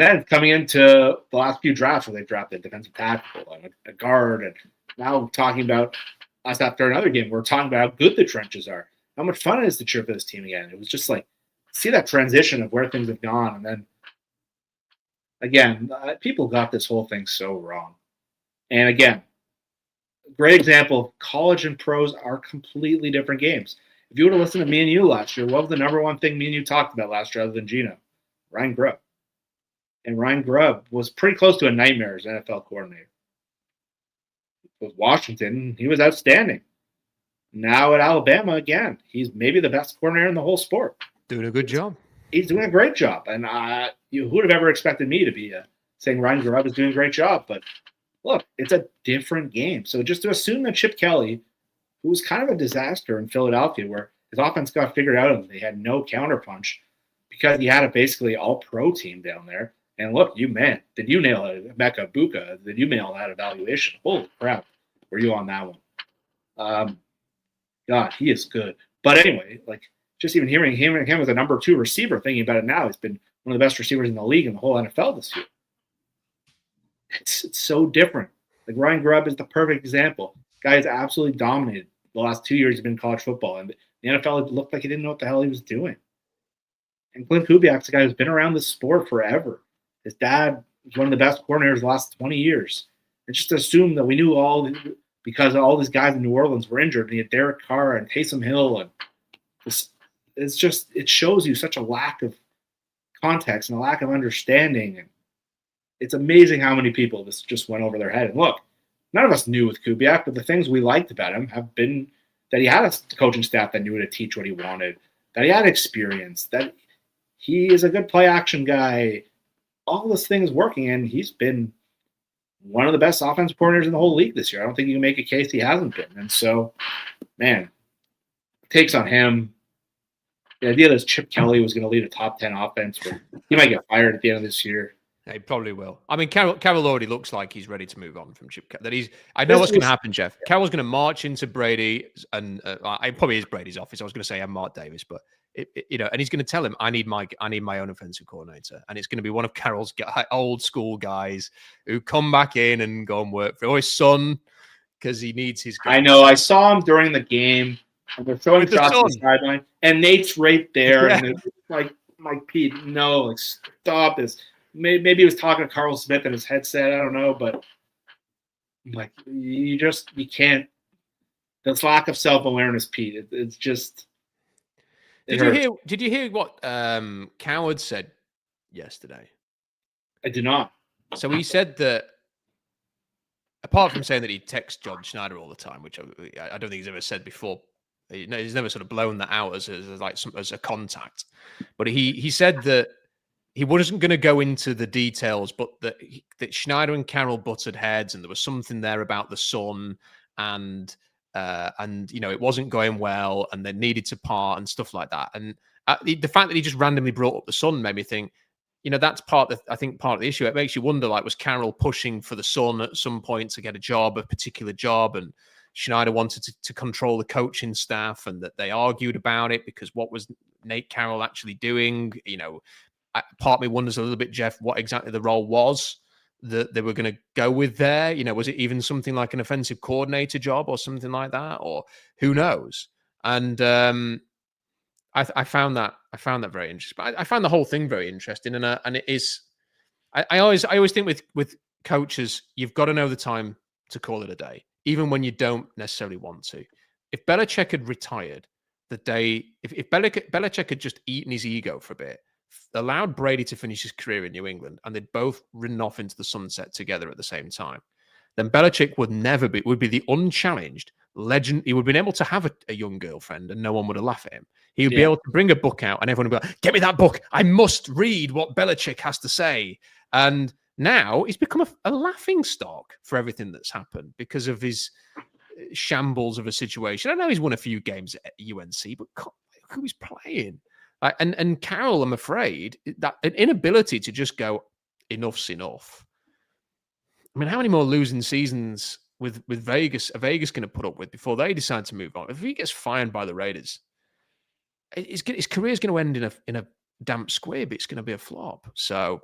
then coming into the last few drafts where they drafted defensive tackle and a guard, and now talking about us after another game, we're talking about how good the trenches are, how much fun it is to cheer for this team again. It was just like, see that transition of where things have gone. And then, again, people got this whole thing so wrong. And again, great example, college and pros are completely different games. If you would have listened to me and you last year, what was the number one thing me and you talked about last year other than Gino? Ryan Grubb. And Ryan Grubb was pretty close to a nightmare as NFL coordinator. With Washington, he was outstanding. Now at Alabama, again, he's maybe the best coordinator in the whole sport. Doing a good job. He's doing a great job. And who would have ever expected me to be saying Ryan Grubb is doing a great job? But look, it's a different game. So just to assume that Chip Kelly, who was kind of a disaster in Philadelphia, where his offense got figured out and they had no counterpunch because he had a basically all-pro team down there. And look, did you nail it? Emeka Egbuka, did you nail that evaluation? Holy crap, were you on that one? God, he is good. But anyway, like, just even hearing him as a number 2 receiver, thinking about it now, he's been one of the best receivers in the league in the whole NFL this year. It's so different. Like, Ryan Grubb is the perfect example. Guy has absolutely dominated the last 2 years he's been in college football. And the NFL, it looked like he didn't know what the hell he was doing. And Clint Kubiak's a guy who's been around this sport forever. His dad was one of the best coordinators the last 20 years. And just to assume that we knew because all these guys in New Orleans were injured, and he had Derek Carr and Taysom Hill, and it shows you such a lack of context and a lack of understanding. And it's amazing how many people this just went over their head. And look, none of us knew with Kubiak, but the things we liked about him have been that he had a coaching staff that knew how to teach what he wanted, that he had experience, that he is a good play action guy. All this thing is working, and he's been one of the best offensive coordinators in the whole league this year. I don't think you can make a case he hasn't been. And so, man, takes on him. The idea that Chip Kelly was going to lead a top 10 offense, but he might get fired at the end of this year. He probably will. I mean, Carroll already looks like he's ready to move on from Chip. I know what's going to happen, Jeff. Carroll's going to march into Brady, and it probably is Brady's office. I was going to say I'm Mark Davis, but and he's going to tell him, I need my own offensive coordinator, and it's going to be one of Carroll's old school guys who come back in and go and work for his son because he needs his guy. I know. I saw him during the game, and they're throwing shots on the sideline, and Nate's right there, and it's like Pete, no, like stop this. Maybe he was talking to Carl Smith in his headset. I don't know, but like you can't. This lack of self-awareness, Pete. It's just. Did you hear what Coward said yesterday? I did not. So he said that apart from saying that he texts John Schneider all the time, which I don't think he's ever said before. He's never sort of blown that out as a contact. But he said that he wasn't going to go into the details, but that Schneider and Carroll butted heads, and there was something there about the son, and it wasn't going well, and they needed to part and stuff like that. And the fact that he just randomly brought up the son made me think, that's part of the issue. It makes you wonder, like, was Carroll pushing for the son at some point to get a particular job, and Schneider wanted to control the coaching staff, and that they argued about it because what was Nate Carroll actually doing? Part of me wonders a little bit, Jeff, what exactly the role was that they were going to go with there. Was it even something like an offensive coordinator job or something like that, or who knows? And I found that very interesting. But I found the whole thing very interesting, and it is. I always think with coaches, you've got to know the time to call it a day, even when you don't necessarily want to. If Belichick had retired the day, if Belichick had just eaten his ego for a bit, allowed Brady to finish his career in New England, and they'd both ridden off into the sunset together at the same time, then Belichick would be the unchallenged legend. He would have been able to have a young girlfriend, and no one would have laughed at him. He would be able to bring a book out, and everyone would be like, "Get me that book! I must read what Belichick has to say." And now he's become a laughing stock for everything that's happened because of his shambles of a situation. I know he's won a few games at UNC, but who he's playing. And Carroll, I'm afraid, that an inability to just go, enough's enough. I mean, how many more losing seasons with Vegas are Vegas going to put up with before they decide to move on? If he gets fired by the Raiders, his career is going to end in a damp squib. It's going to be a flop. So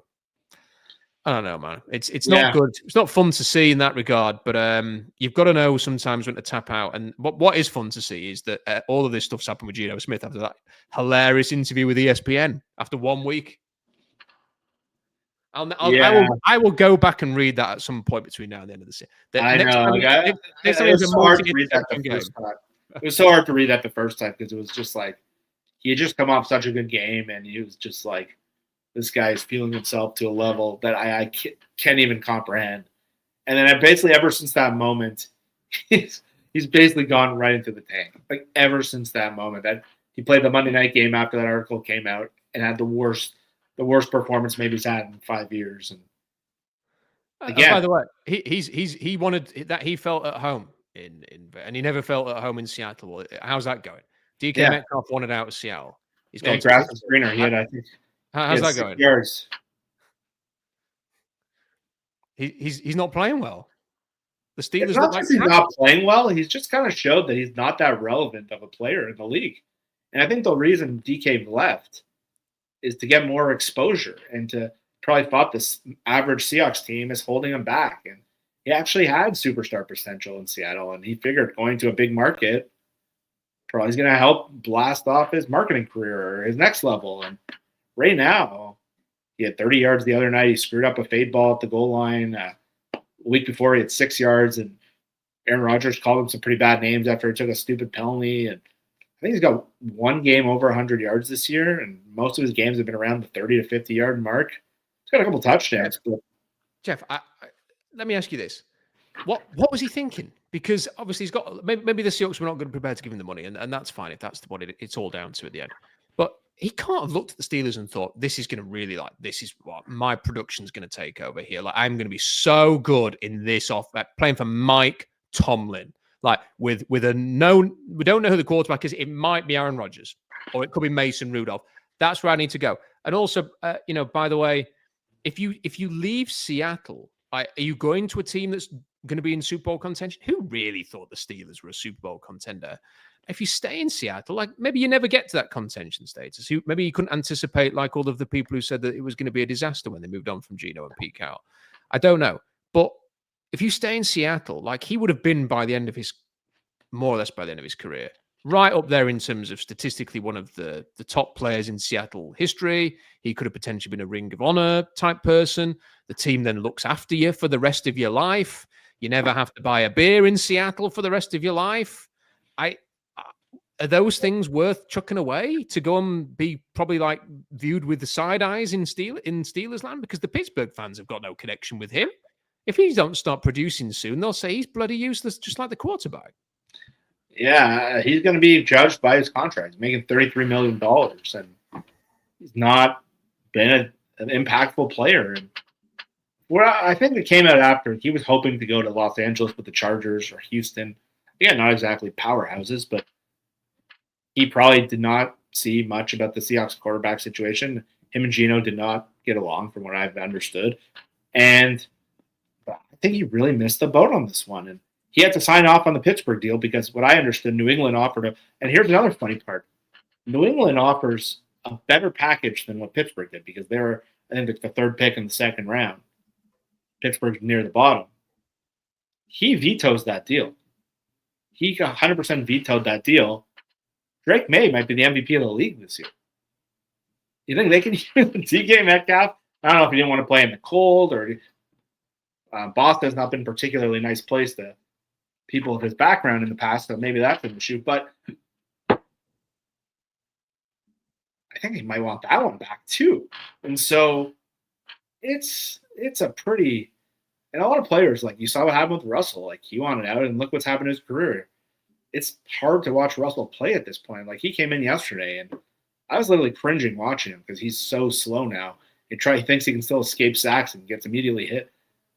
I don't know, man. It's not good. It's not fun to see in that regard. But you've got to know sometimes when to tap out. And what is fun to see is that all of this stuff's happened with Geno Smith after that hilarious interview with ESPN after 1 week. I will go back and read that at some point between now and the end of the season. It was so hard to read that the first time. It was so hard to read that the first time because it was just like he had just come off such a good game, and he was just like, this guy is feeling himself to a level that I can't even comprehend. And then basically ever since that moment, he's basically gone right into the tank. Like ever since that moment, that he played the Monday night game after that article came out and had the worst performance maybe he's had in 5 years. And again, by the way, he wanted that, he felt at home in and he never felt at home in Seattle. How's that going? DK Metcalf wanted out of Seattle. He's got grass is greener. He had, I think. How's that going? Yards. He's not playing well. The Steelers it's not he's not playing well. He's just kind of showed that he's not that relevant of a player in the league. And I think the reason DK left is to get more exposure and to probably thought this average Seahawks team is holding him back. And he actually had superstar potential in Seattle, and he figured going to a big market probably is going to help blast off his marketing career or his next level. And right now, he had 30 yards the other night. He screwed up a fade ball at the goal line. A week before, he had 6 yards, and Aaron Rodgers called him some pretty bad names after he took a stupid penalty. And I think he's got one game over 100 yards this year, and most of his games have been around the 30 to 50-yard mark. He's got a couple touchdowns. Jeff, let me ask you this. What was he thinking? Because obviously he's got – maybe the Seahawks were not going to prepare to give him the money, and that's fine if that's what it's all down to at the end. But he can't have looked at the Steelers and thought, this is going to really this is what my production's going to take over here. Like, I'm going to be so good in this playing for Mike Tomlin. Like, with a known, we don't know who the quarterback is. It might be Aaron Rodgers, or it could be Mason Rudolph. That's where I need to go. And also, by the way, if you leave Seattle, are you going to a team that's going to be in Super Bowl contention? Who really thought the Steelers were a Super Bowl contender? If you stay in Seattle, like maybe you never get to that contention status. Maybe you couldn't anticipate like all of the people who said that it was going to be a disaster when they moved on from Geno and Pete Carroll. I don't know. But if you stay in Seattle, like he would have been more or less by the end of his career, right up there in terms of statistically one of the top players in Seattle history. He could have potentially been a Ring of Honor type person. The team then looks after you for the rest of your life. You never have to buy a beer in Seattle for the rest of your life. Are those things worth chucking away to go and be probably like viewed with the side eyes in Steelers land? Because the Pittsburgh fans have got no connection with him. If he don't start producing soon, they'll say he's bloody useless, just like the quarterback. Yeah, he's going to be judged by his contract. He's making $33 million, and he's not been an impactful player. And I think it came out after he was hoping to go to Los Angeles with the Chargers or Houston. Yeah, not exactly powerhouses, but he probably did not see much about the Seahawks quarterback situation. Him and Geno did not get along, from what I've understood. And I think he really missed the boat on this one. And he had to sign off on the Pittsburgh deal because what I understood, New England offered him. And here's another funny part. New England offers a better package than what Pittsburgh did because they were, I think, the third pick in the second round. Pittsburgh's near the bottom. He vetoes that deal. He 100% vetoed that deal. Drake May might be the MVP of the league this year. You think they can use DK Metcalf? I don't know if he didn't want to play in the cold or Boston's not been a particularly nice place to people of his background in the past, so maybe that's an issue. But I think he might want that one back too. And so it's a pretty – and a lot of players, like you saw what happened with Russell. Like he wanted out, and look what's happened to his career. It's hard to watch Russell play at this point. Like he came in yesterday, and I was literally cringing watching him because he's so slow now. He thinks he can still escape sacks and gets immediately hit.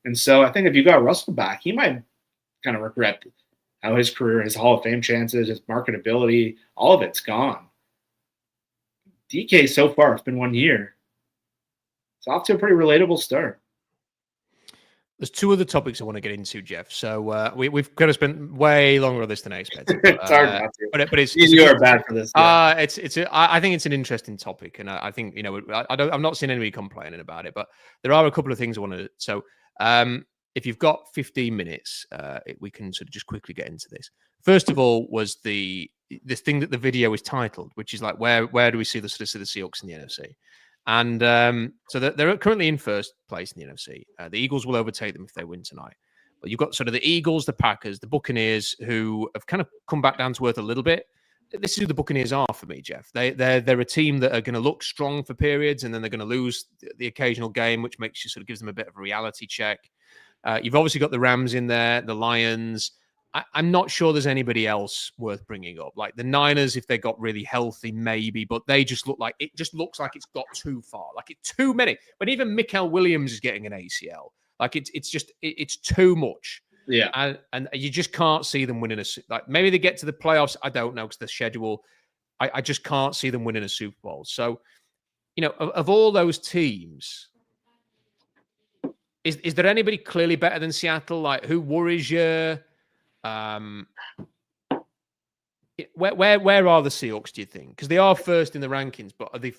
And so I think if you got Russell back, he might kind of regret how his career, his Hall of Fame chances, his marketability, all of it's gone. DK so far, it's been 1 year. It's off to a pretty relatable start. There's two other topics I want to get into, Jeff. So we've kind of spent way longer on this than I expected. It's hard not to. But it's you are bad for this. Yeah. I think it's an interesting topic, and I think I'm not seeing anybody complaining about it. But there are a couple of things I want to. So if you've got 15 minutes, we can sort of just quickly get into this. First of all, was this thing that the video is titled, which is like where do we see the Seahawks in the NFC? And so they're currently in first place in the NFC. The Eagles will overtake them if they win tonight. But you've got sort of the Eagles, the Packers, the Buccaneers, who have kind of come back down to earth a little bit. This is who the Buccaneers are for me, Jeff. They're a team that are going to look strong for periods, and then they're going to lose the occasional game, which gives them a bit of a reality check. You've obviously got the Rams in there, the Lions. I'm not sure there's anybody else worth bringing up. Like the Niners, if they got really healthy, maybe, but they just looks like it's got too far. Like it's too many. But even Mikael Williams is getting an ACL. Like it's too much. Yeah. And you just can't see them winning like maybe they get to the playoffs. I don't know because the schedule. I just can't see them winning a Super Bowl. So, of all those teams, is there anybody clearly better than Seattle? Like who worries you? Where are the Seahawks, do you think? Because they are first in the rankings, but are they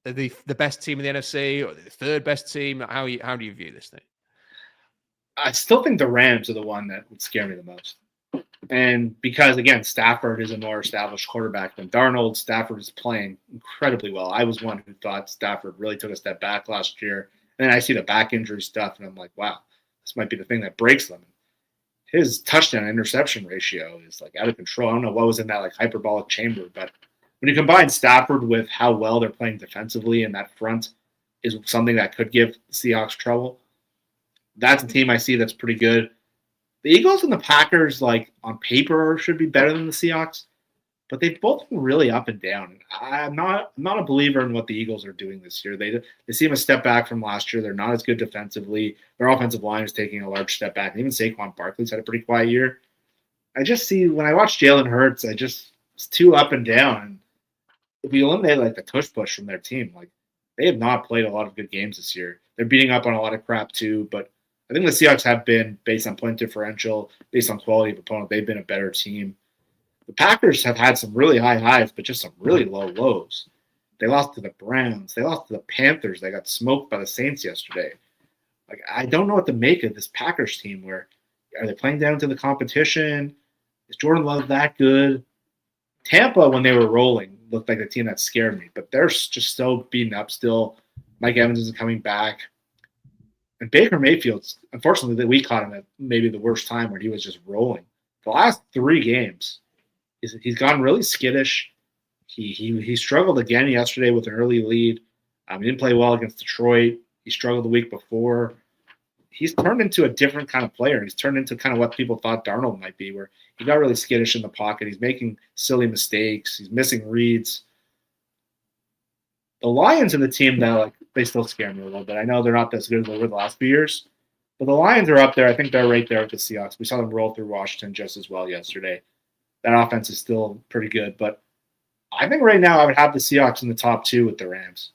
the best team in the NFC, or are they the third best team? How do you view this thing? I still think the Rams are the one that would scare me the most. And because, again, Stafford is a more established quarterback than Darnold. Stafford is playing incredibly well. I was one who thought Stafford really took a step back last year. And then I see the back injury stuff, and I'm like, wow, this might be the thing that breaks them. His touchdown interception ratio is like out of control. I don't know what was in that like hyperbolic chamber, but when you combine Stafford with how well they're playing defensively and that front is something that could give the Seahawks trouble. That's a team I see that's pretty good. The Eagles and the Packers, like on paper, should be better than the Seahawks, but they've both been really up and down. I'm not a believer in what the Eagles are doing this year. They seem a step back from last year. They're not as good defensively. Their offensive line is taking a large step back. And even Saquon Barkley's had a pretty quiet year. I just see when I watch Jalen Hurts, it's too up and down. If you eliminate like the tush push from their team, like they have not played a lot of good games this year. They're beating up on a lot of crap too, but I think the Seahawks have been, based on point differential, based on quality of opponent, they've been a better team. The Packers have had some really high highs, but just some really low lows. They lost to the Browns. They lost to the Panthers. They got smoked by the Saints yesterday. Like, I don't know what to make of this Packers team. Where are they playing down to the competition? Is Jordan Love that good? Tampa, when they were rolling, looked like a team that scared me, but they're just so beaten up still. Mike Evans isn't coming back. And Baker Mayfield's, unfortunately, that we caught him at maybe the worst time where he was just rolling. The last 3 games, he's gone really skittish. He struggled again yesterday with an early lead. He didn't play well against Detroit. He struggled the week before. He's turned into a different kind of player. He's turned into kind of what people thought Darnold might be, where he got really skittish in the pocket. He's making silly mistakes. He's missing reads. The Lions are the team that they still scare me a little bit. I know they're not as good as they were the last few years, but the Lions are up there. I think they're right there with the Seahawks. We saw them roll through Washington just as well yesterday. That offense is still pretty good, but I think right now I would have the Seahawks in the top 2 with the Rams.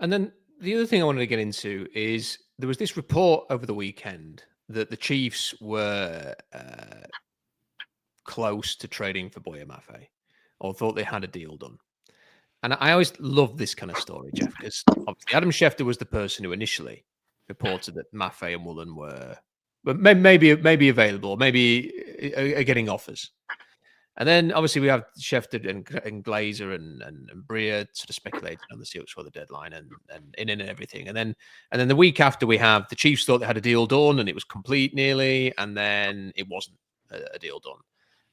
And then the other thing I wanted to get into is there was this report over the weekend that the Chiefs were close to trading for Boye Mafe, or thought they had a deal done. And I always love this kind of story, Jeff, because obviously Adam Schefter was the person who initially reported that Mafe and Woolen were maybe available, maybe are getting offers. And then obviously we have Schefter and Glazer and Breer sort of speculating on the Seahawks for the deadline and in and everything. And then the week after we have the Chiefs thought they had a deal done and it was complete nearly, and then it wasn't a deal done.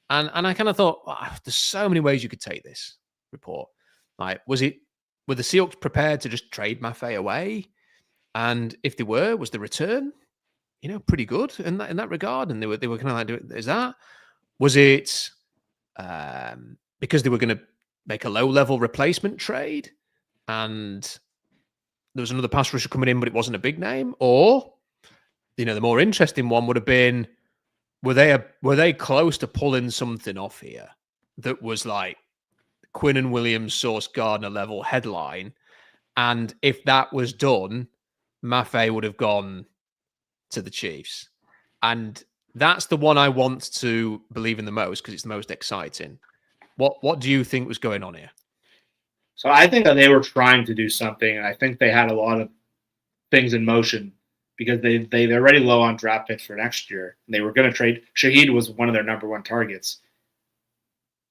And I kind of thought, there's so many ways you could take this report. Like, were the Seahawks prepared to just trade Mafe away? And if they were, was the return, pretty good in that regard? And they were kind of like, is that? Was it because they were going to make a low-level replacement trade and there was another pass rusher coming in, but it wasn't a big name? Or, the more interesting one would have been, were they close to pulling something off here that was like Quinn and Williams, Sauce Gardner level headline? And if that was done, Mafe would have gone to the Chiefs. And that's the one I want to believe in the most because it's the most exciting. What do you think was going on here? So I think that they were trying to do something, and I think they had a lot of things in motion because they're already low on draft picks for next year. And they were going to trade. Shaheed was one of their number 1 targets.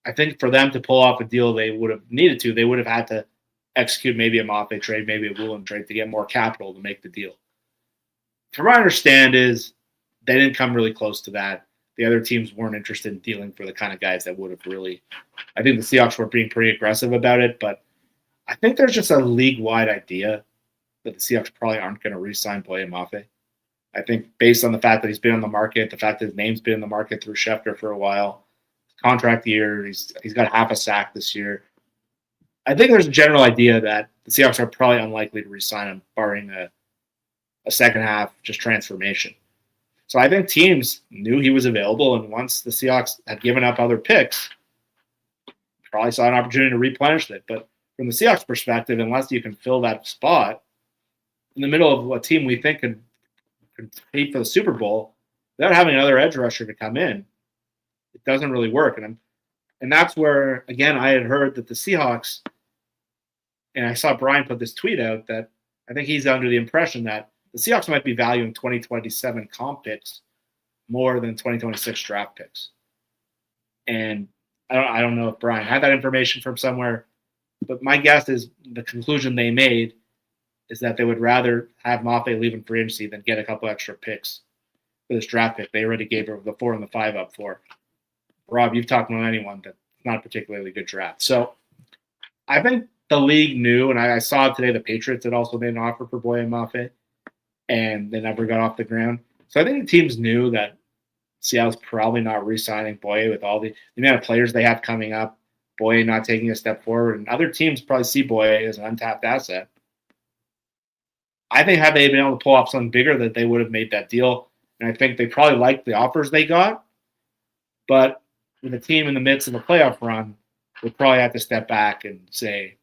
I think for them to pull off a deal they would have needed to, they would have had to execute maybe a Mafe trade, maybe a Woolen trade to get more capital to make the deal. From what I understand is they didn't come really close to that. The other teams weren't interested in dealing for the kind of guys that would have really. I think the Seahawks were being pretty aggressive about it, but I think there's just a league-wide idea that the Seahawks probably aren't going to re-sign Boye Mafe. I think based on the fact that he's been on the market, the fact that his name's been in the market through Schefter for a while, contract year, he's got half a sack this year. I think there's a general idea that the Seahawks are probably unlikely to re-sign him, barring a second half just transformation. So I think teams knew he was available, and once the Seahawks had given up other picks, probably saw an opportunity to replenish it. But from the Seahawks perspective, unless you can fill that spot in the middle of a team we think can compete for the Super Bowl, without having another edge rusher to come in, it doesn't really work. And that's where, again, I had heard that the Seahawks, and I saw Brian put this tweet out that I think he's under the impression that the Seahawks might be valuing 2027 comp picks more than 2026 draft picks. And I don't know if Brian had that information from somewhere, but my guess is the conclusion they made is that they would rather have Mafe leave in free agency than get a couple extra picks for this draft pick. They already gave her the 4 and the 5 up for. Rob, you've talked to anyone that's not a particularly good draft. So I think the league knew, and I saw today the Patriots had also made an offer for Boye Mafe, and they never got off the ground. So I think the teams knew that Seattle's probably not re-signing Boye with all the amount of players they have coming up, Boye not taking a step forward, and other teams probably see Boye as an untapped asset. I think had they been able to pull off something bigger, that they would have made that deal. And I think they probably liked the offers they got. But with a team in the midst of a playoff run, would probably have to step back and say,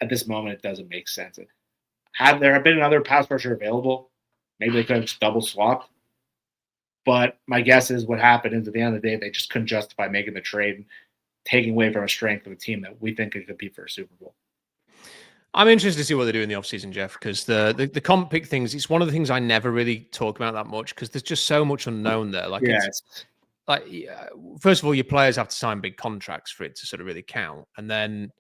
at this moment, it doesn't make sense. Had there been another pass rusher available, maybe they could have just double swapped. But my guess is what happened is at the end of the day, they just couldn't justify making the trade, taking away from a strength of a team that we think could compete for a Super Bowl. I'm interested to see what they do in the offseason, Jeff, because the comp pick things, it's one of the things I never really talk about that much because there's just so much unknown there. Like, first of all, your players have to sign big contracts for it to sort of really count. And then,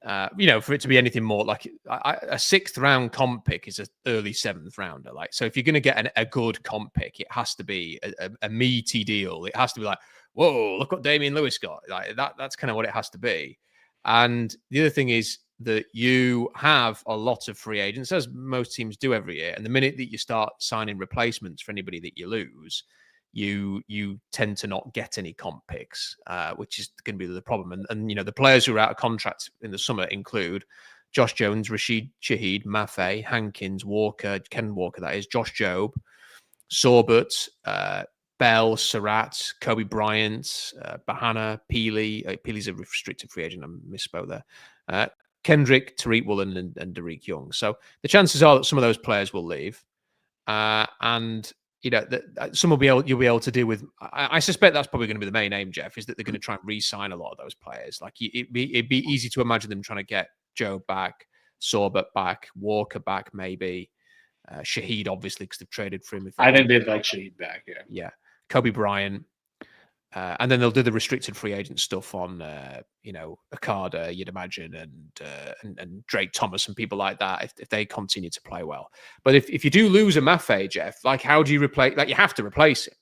for it to be anything more like a sixth round comp pick is an early seventh rounder. Like, so if you're going to get a good comp pick, it has to be a meaty deal. It has to be like, whoa, look what Damian Lewis got. Like that's kind of what it has to be. And the other thing is that you have a lot of free agents, as most teams do every year. And the minute that you start signing replacements for anybody that you lose, you tend to not get any comp picks, which is going to be the problem. And the players who are out of contract in the summer include Josh Jones, Rashid Shaheed, Maffei, Hankins, Walker, Ken Walker, that is, Josh Jobe, Sorbert, Bell, Surratt, Kobe Bryant, Bahana, Peely. Peely's a restricted free agent. I misspoke there. Kendrick, Tariq Woolen, and Derek Young. So the chances are that some of those players will leave. And some you'll be able to deal with. I suspect that's probably going to be the main aim, Jeff, is that they're going to try and re-sign a lot of those players. Like it'd be easy to imagine them trying to get Joe back, Sorbert back, Walker back, maybe Shaheed, obviously, because they've traded for him. I think they'd like Shaheed back. Yeah, Kobe Bryant. And then they'll do the restricted free agent stuff on, Okada, you'd imagine, and Drake Thomas and people like that if they continue to play well. But if you do lose a Maffei, Jeff, like how do you replace? Like you have to replace him.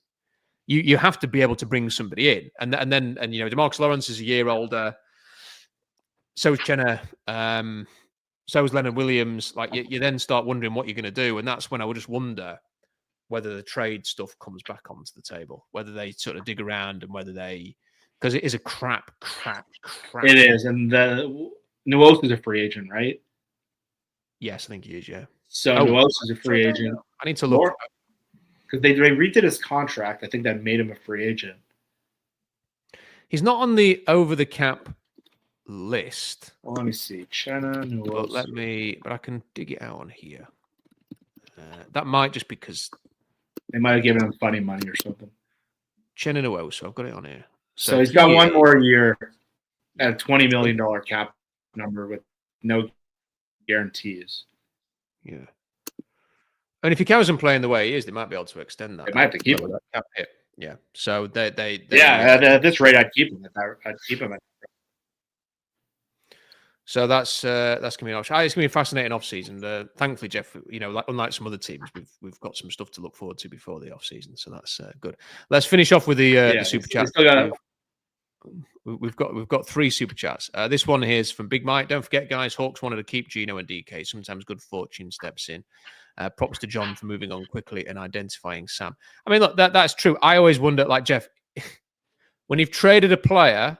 You have to be able to bring somebody in, and then DeMarcus Lawrence is a year older. So is Jenna. So is Leonard Williams. Like you then start wondering what you're going to do, and that's when I would just wonder whether the trade stuff comes back onto the table, whether they sort of dig around and because it is a crap. It is. And Nuos is a free agent, right? Yes, I think he is, yeah. So Nuos is a free agent. I need to look. Because they redid his contract. I think that made him a free agent. He's not on the over-the-cap list. Well, let me see. Chenna, Nuos. But I can dig it out on here. That might just because they might have given him funny money or something. Chenna Nuoso, I've got it on here. So he's got one more year at a $20 million cap number with no guarantees. Yeah. And if he carries on playing the way he is, they might be able to extend that. They might have to keep him. Yeah. So they at this rate, I'd keep him. I'd keep him. So that's going to be an option. It's going to be a fascinating offseason. Thankfully, Jeff, unlike some other teams, we've got some stuff to look forward to before the offseason. So that's good. Let's finish off with the super chat. We've got 3 super chats. This one here is from Big Mike. Don't forget, guys, Hawks wanted to keep Geno and DK. Sometimes good fortune steps in. Props to John for moving on quickly and identifying Sam. I mean, look, that's true. I always wonder, like Jeff, when you've traded a player,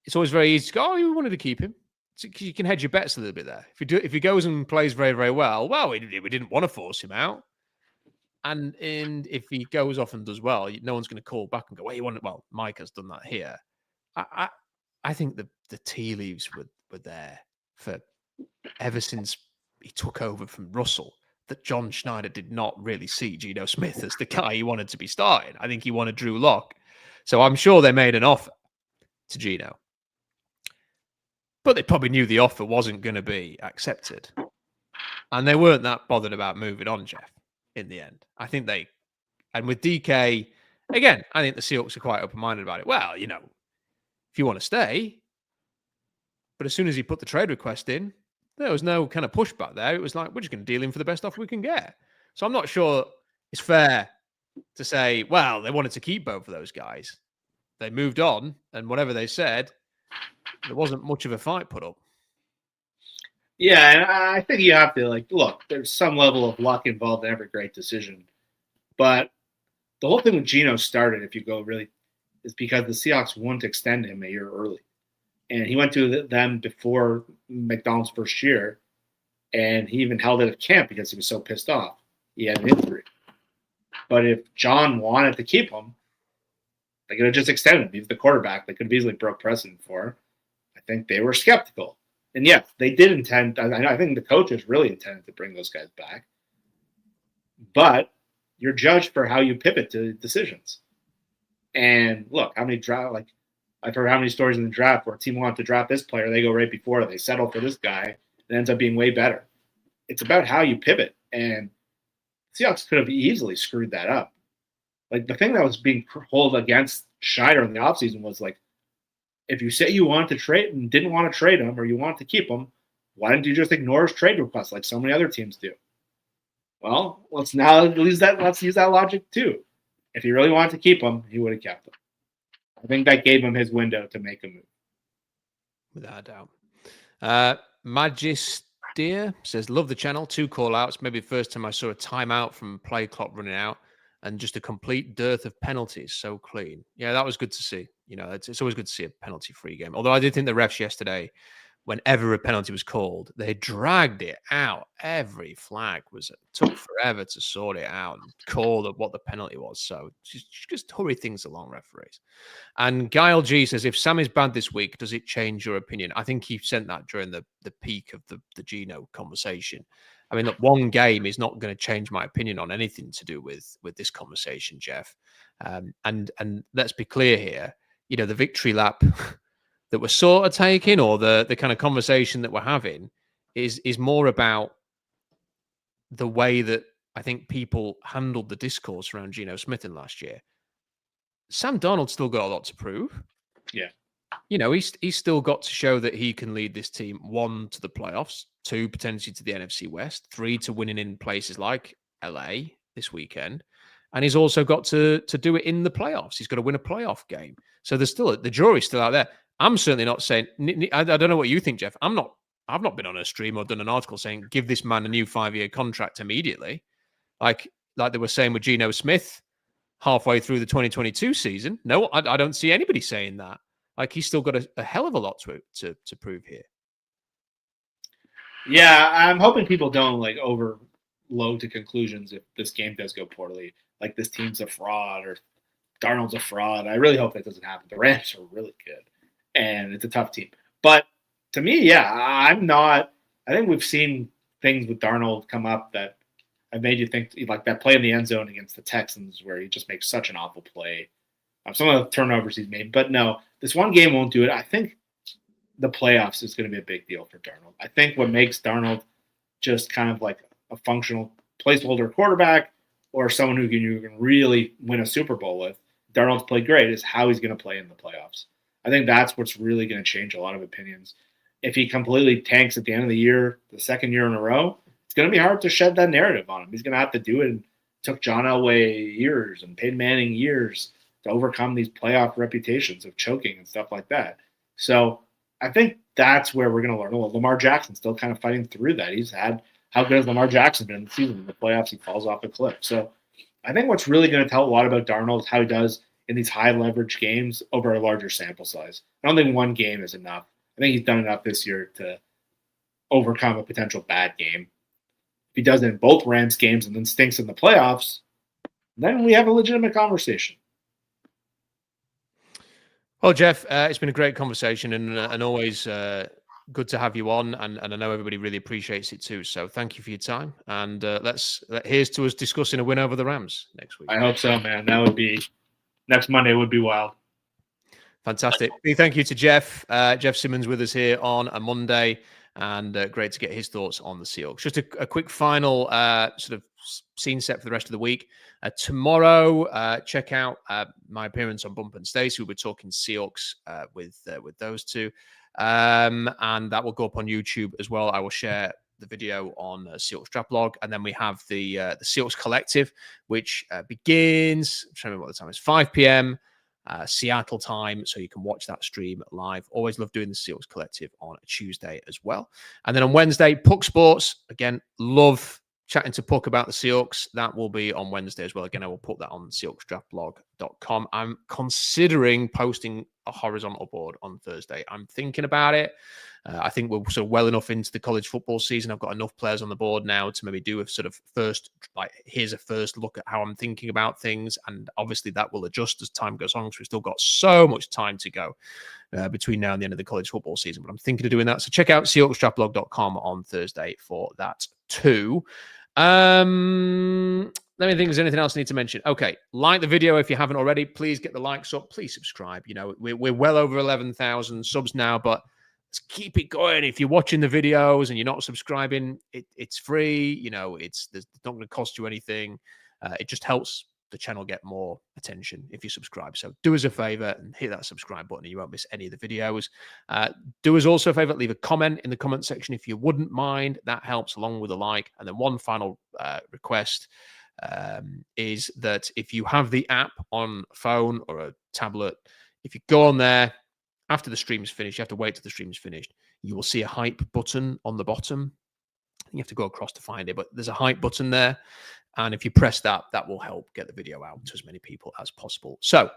it's always very easy to go, we wanted to keep him. You can hedge your bets a little bit there. If he goes and plays very, very well, we didn't want to force him out. And if he goes off and does well, no one's going to call back and go, Mike has done that here. I think the tea leaves were there for ever since he took over from Russell, that John Schneider did not really see Geno Smith as the guy he wanted to be starting. I think he wanted Drew Lock. So I'm sure they made an offer to Geno. But they probably knew the offer wasn't going to be accepted. And they weren't that bothered about moving on, Jeff, in the end. I think and with DK, again, I think the Seahawks are quite open-minded about it. Well, if you want to stay. But as soon as he put the trade request in, there was no kind of pushback there. It was like, we're just going to deal him for the best offer we can get. So I'm not sure it's fair to say, well, they wanted to keep both of those guys. They moved on, and whatever they said, there wasn't much of a fight put up. Yeah, and I think you have to, look, there's some level of luck involved in every great decision. But the whole thing with Geno started, if you go really, is because the Seahawks wouldn't extend him a year early. And he went to them before McDonald's first year, and he even held it at camp because he was so pissed off. He had an injury. But if John wanted to keep him, they could have just extended him. He's the quarterback. They could have easily broke precedent for him. I think they were skeptical. And yes, they did intend. I think the coaches really intended to bring those guys back. But you're judged for how you pivot to decisions. And look, how many draft, like I've heard how many stories in the draft where a team wanted to draft this player, they go right before it, they settle for this guy, it ends up being way better. It's about how you pivot. And Seahawks could have easily screwed that up. Like the thing that was being pulled against Schneider in the offseason was like, if you say you wanted to trade and didn't want to trade him or you wanted to keep him, why didn't you just ignore his trade request like so many other teams do? Well, let's use that logic too. If he really wanted to keep him, he would have kept him. I think that gave him his window to make a move. Without a doubt. Magister says, love the channel. 2 call-outs. Maybe the first time I saw a timeout from play clock running out and just a complete dearth of penalties. So clean. Yeah, that was good to see. You know, it's always good to see a penalty-free game. Although I did think the refs yesterday, whenever a penalty was called, they dragged it out. Every flag took forever to sort it out and call what the penalty was. So just hurry things along, referees. And Guile G says, if Sam is bad this week, does it change your opinion? I think he sent that during the peak of the Gino conversation. I mean, look, one game is not going to change my opinion on anything to do with this conversation, Jeff. And let's be clear here. You know, the victory lap that we're sort of taking, or the kind of conversation that we're having, is more about the way that I think people handled the discourse around Geno Smith in last year. Sam Darnold's still got a lot to prove. Yeah. You know, he's still got to show that he can lead this team, 1, to the playoffs, 2, potentially to the NFC West, 3, to winning in places like LA this weekend. And he's also got to do it in the playoffs. He's got to win a playoff game. So there's still the jury's still out there. I'm certainly not saying, I don't know what you think, Jeff. I've not been on a stream or done an article saying, give this man a new 5-year contract immediately. Like they were saying with Geno Smith halfway through the 2022 season. No, I don't see anybody saying that. Like, he's still got a hell of a lot to prove here. Yeah, I'm hoping people don't like overload to conclusions if this game does go poorly. Like this team's a fraud or Darnold's a fraud. I really hope that doesn't happen. The Rams are really good, and it's a tough team. But to me, yeah, I'm not. I think we've seen things with Darnold come up that have made you think, like that play in the end zone against the Texans where he just makes such an awful play. Some of the turnovers he's made. But no, this one game won't do it. I think the playoffs is going to be a big deal for Darnold. I think what makes Darnold just kind of like a functional placeholder quarterback or someone who you can really win a Super Bowl with, Darnold's played great, is how he's going to play in the playoffs. I think that's what's really going to change a lot of opinions. If he completely tanks at the end of the year, the second year in a row, it's going to be hard to shed that narrative on him. He's going to have to do it. It took John Elway years and Peyton Manning years to overcome these playoff reputations of choking and stuff like that. So I think that's where we're going to learn. Well, Lamar Jackson's still kind of fighting through that. He's had – how good has Lamar Jackson been in the season? In the playoffs, he falls off a cliff. So I think what's really going to tell a lot about Darnold is how he does in these high leverage games over a larger sample size. I don't think one game is enough. I think he's done enough this year to overcome a potential bad game. If he does it in both Rams games and then stinks in the playoffs, then we have a legitimate conversation. Well, Jeff, it's been a great conversation and always good to have you on. And I know everybody really appreciates it too. So thank you for your time. And here's to us discussing a win over the Rams next week. I hope so, man. That would be next Monday would be wild. Fantastic. Big thank you to Jeff. Jeff Simmons with us here on a Monday. And great to get his thoughts on the Seahawks. Just a quick final sort of scene set for the rest of the week. Tomorrow, check out my appearance on Bump and Stacey. We'll be talking Seahawks with those two. And that will go up on YouTube as well. I will share the video on Seahawks Draft Blog. And then we have the Seahawks Collective, which begins, I'm trying to remember what the time is, 5 p.m. Seattle time, so you can watch that stream live. Always love doing the Seahawks Collective on a Tuesday as well. And then on Wednesday, Puck Sports. Again, love chatting to Puck about the Seahawks. That will be on Wednesday as well. Again, I will put that on SeahawksDraftBlog.com. I'm considering posting a horizontal board on Thursday. I'm thinking about it. I think we're sort of well enough into the college football season. I've got enough players on the board now to maybe do a sort of first, like, here's a first look at how I'm thinking about things. And obviously that will adjust as time goes on, because we've still got so much time to go between now and the end of the college football season. But I'm thinking of doing that. So check out SeahawksDraftBlog.com on Thursday for that too. Let me think if there's anything else I need to mention. Okay, like the video if you haven't already. Please get the likes up. Please subscribe. You know, we're well over 11,000 subs now, but let's keep it going. If you're watching the videos and you're not subscribing, it's free. You know, it's not going to cost you anything. It just helps the channel get more attention if you subscribe. So do us a favor and hit that subscribe button and you won't miss any of the videos. Do us also a favor, leave a comment in the comment section if you wouldn't mind. That helps, along with a like. And then one final request is that if you have the app on a phone or a tablet, if you go on there after the stream's finished, you have to wait till the stream's finished, you will see a hype button on the bottom. You have to go across to find it, but there's a hype button there. And if you press that, that will help get the video out to as many people as possible. So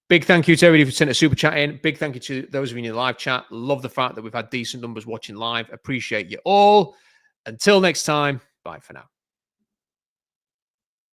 big thank you to everybody who sent a super chat in. Big thank you to those of you in the live chat. Love the fact that we've had decent numbers watching live. Appreciate you all. Until next time, bye for now.